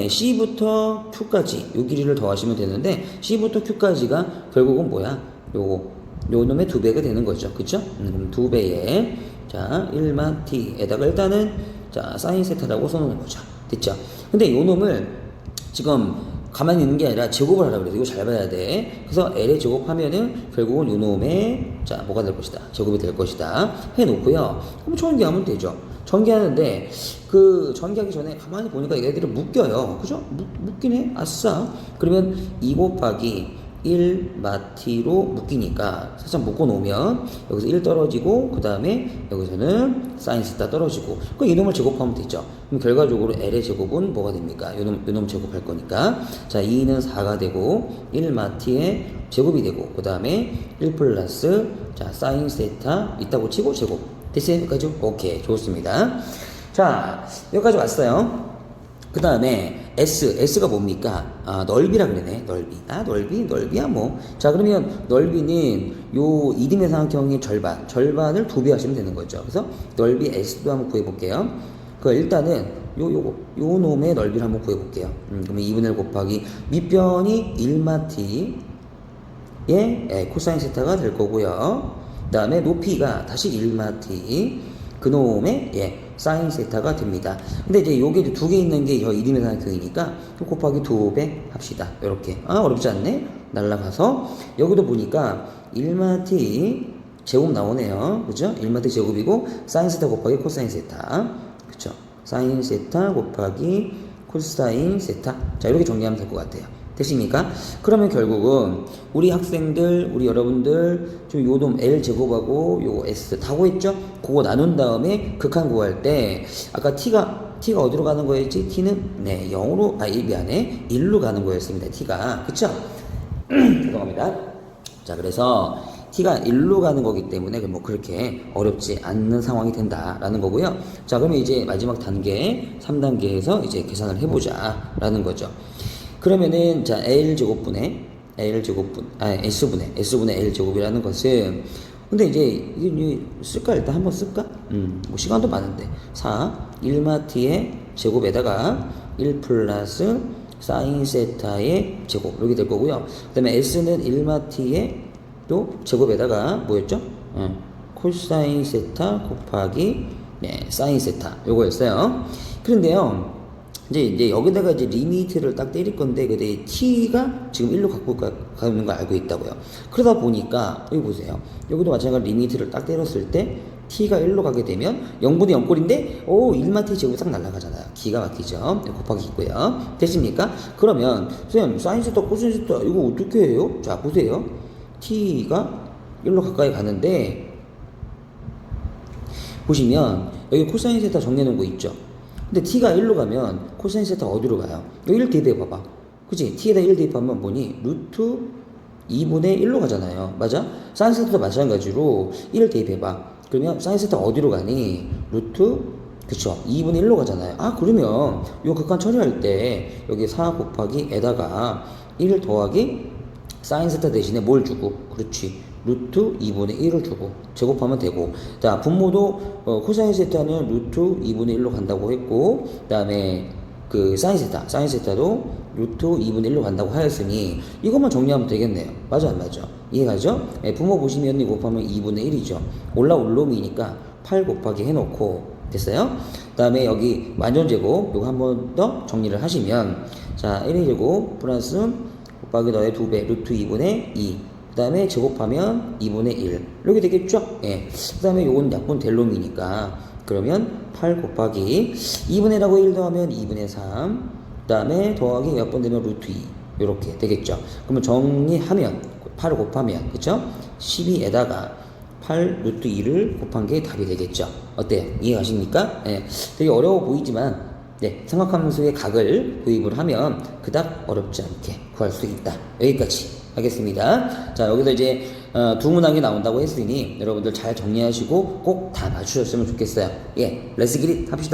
C부터 Q까지 요 길이를 더하시면 되는데, C부터 Q까지가 결국은 뭐야? 요 놈의 두 배가 되는 거죠. 그쵸? 그럼 두 배의, 자, 1마 t에다가 일단은, 자, 사인 세타라고 써놓는 거죠. 됐죠? 근데 요 놈을 지금 가만히 있는 게 아니라 제곱을 하라고 그래서 이거 잘 봐야 돼. 그래서 L의 제곱하면은 결국은 요 놈의, 자, 뭐가 될 것이다. 제곱이 될 것이다. 해놓고요. 그럼 전개하면 되죠. 전개하는데, 전개하기 전에 가만히 보니까 얘들이 묶여요. 그죠? 묶이네? 아싸. 그러면 2 곱하기 1마티로 묶이니까 살짝 묶어 놓으면 여기서 1 떨어지고 그 다음에 여기서는 사인 세타 떨어지고 그 이놈을 제곱하면 되죠. 그럼 결과적으로 L의 제곱은 뭐가 됩니까? 요놈 제곱할 거니까 자 2는 4가 되고 1마티의 제곱이 되고 그 다음에 1 플러스 자 사인 세타 있다고 치고 제곱 됐어요? 여기까지? 오케이 좋습니다. 자 여기까지 왔어요. 그 다음에 S가 뭡니까? 넓이라 그러네. 넓이야 뭐. 자 그러면 넓이는 요 이등변 삼각형의 절반을 2배 하시면 되는 거죠. 그래서 넓이 S도 한번 구해볼게요. 일단은 요 놈의 넓이를 한번 구해볼게요. 그러면 2분의 1 곱하기 밑변이 1마티의 코사인 세타가 될 거고요. 그 다음에 높이가 다시 1마티 그놈의 사인 세타가 됩니다. 근데 이제 요게 두 개 있는 게 이등변 삼각형이니까 곱하기 2배 합시다. 요렇게. 어렵지 않네? 날라가서 여기도 보니까 1마티 제곱 나오네요. 그죠? 1마티 제곱이고 사인 세타 곱하기 코사인 세타. 그쵸? 사인 세타 곱하기 코사인 세타. 자, 이렇게 정리하면 될 것 같아요. 됐습니까? 그러면 결국은 우리 학생들, 우리 여러분들 좀 요놈 L 제곱하고 요 S 다 구했죠? 그거 나눈 다음에 극한 구할 때 아까 T가 어디로 가는 거였지? T는 0으로 미안해 1로 가는 거였습니다. T가 그쵸? 죄송합니다. 자 그래서 T가 1로 가는 거기 때문에 뭐 그렇게 어렵지 않는 상황이 된다라는 거고요. 자 그러면 이제 마지막 단계 3단계에서 이제 계산을 해보자 라는 거죠. 그러면은 자 S분의 L제곱이라는 것은 근데 이제 이게 쓸까? 일단 한번 쓸까? 뭐 시간도 많은데 1마티의 제곱에다가 1 플러스 사인 세타의 제곱 이렇게 될 거고요. 그 다음에 S는 1마티의 또 제곱에다가 뭐였죠? 코사인 세타 곱하기 사인 세타 요거였어요. 그런데요 이제 여기다가 이제 리미트를 딱 때릴 건데, 근데 t가 지금 1로 갖고 가는 걸 알고 있다고요. 그러다 보니까, 여기 보세요. 여기도 마찬가지로 리미트를 딱 때렸을 때, t가 1로 가게 되면 0분의 0꼴인데, 1마트 제곱이 딱 날아가잖아요. 기가 막히죠? 곱하기 있고요. 됐습니까? 그러면, 선생님, 사인 세타, 코사인 세타, 이거 어떻게 해요? 자, 보세요. t가 1로 가까이 가는데, 보시면, 여기 코사인 세타 정리해놓은 거 있죠? 근데 t가 1로 가면 코사인 세타 어디로 가요? 여기 1 대입해봐봐. 그치? t에다 1 대입하면 뭐니? 루트 2분의 1로 가잖아요. 맞아? 사인 세타도 마찬가지로 1 대입해봐. 그러면 사인 세타 어디로 가니? 루트 그쵸? 2분의 1로 가잖아요. 그러면 요 극한 처리할 때 여기 4 곱하기 에다가 1 더하기 사인 세타 대신에 뭘 주고? 그렇지. 루트 2분의 1을 주고 제곱하면 되고 자 분모도 코사인 세타는 루트 2분의 1로 간다고 했고 그 다음에 그 사인 세타도 루트 2분의 1로 간다고 하였으니 이것만 정리하면 되겠네요. 맞아 안 맞아? 이해가죠? 예, 분모 보시면 2 곱하면 2분의 1이죠. 올라올 놈이니까 8 곱하기 해놓고 됐어요? 그 다음에 여기 완전제곱 요거 한 번 더 정리를 하시면 자 1의 제곱 플러스 곱하기 너의 2배 루트 2분의 2 그 다음에 제곱하면 2분의 1 이렇게 되겠죠? 예. 그 다음에 요건 약분 될 놈이니까 그러면 8 곱하기 2분의 1하고 1 더하면 2분의 3 그 다음에 더하기 약분되면 루트 2 이렇게 되겠죠? 그러면 정리하면 8을 곱하면 그쵸? 12에다가 8 루트 2를 곱한 게 답이 되겠죠? 어때요? 이해가십니까? 예. 되게 어려워 보이지만 네, 삼각함수의 각을 구입을 하면 그닥 어렵지 않게 구할 수 있다. 여기까지 하겠습니다. 자, 여기서 이제 두 문항이 나온다고 했으니 여러분들 잘 정리하시고 꼭 다 맞추셨으면 좋겠어요. 예, 렛츠 기릿 합시다.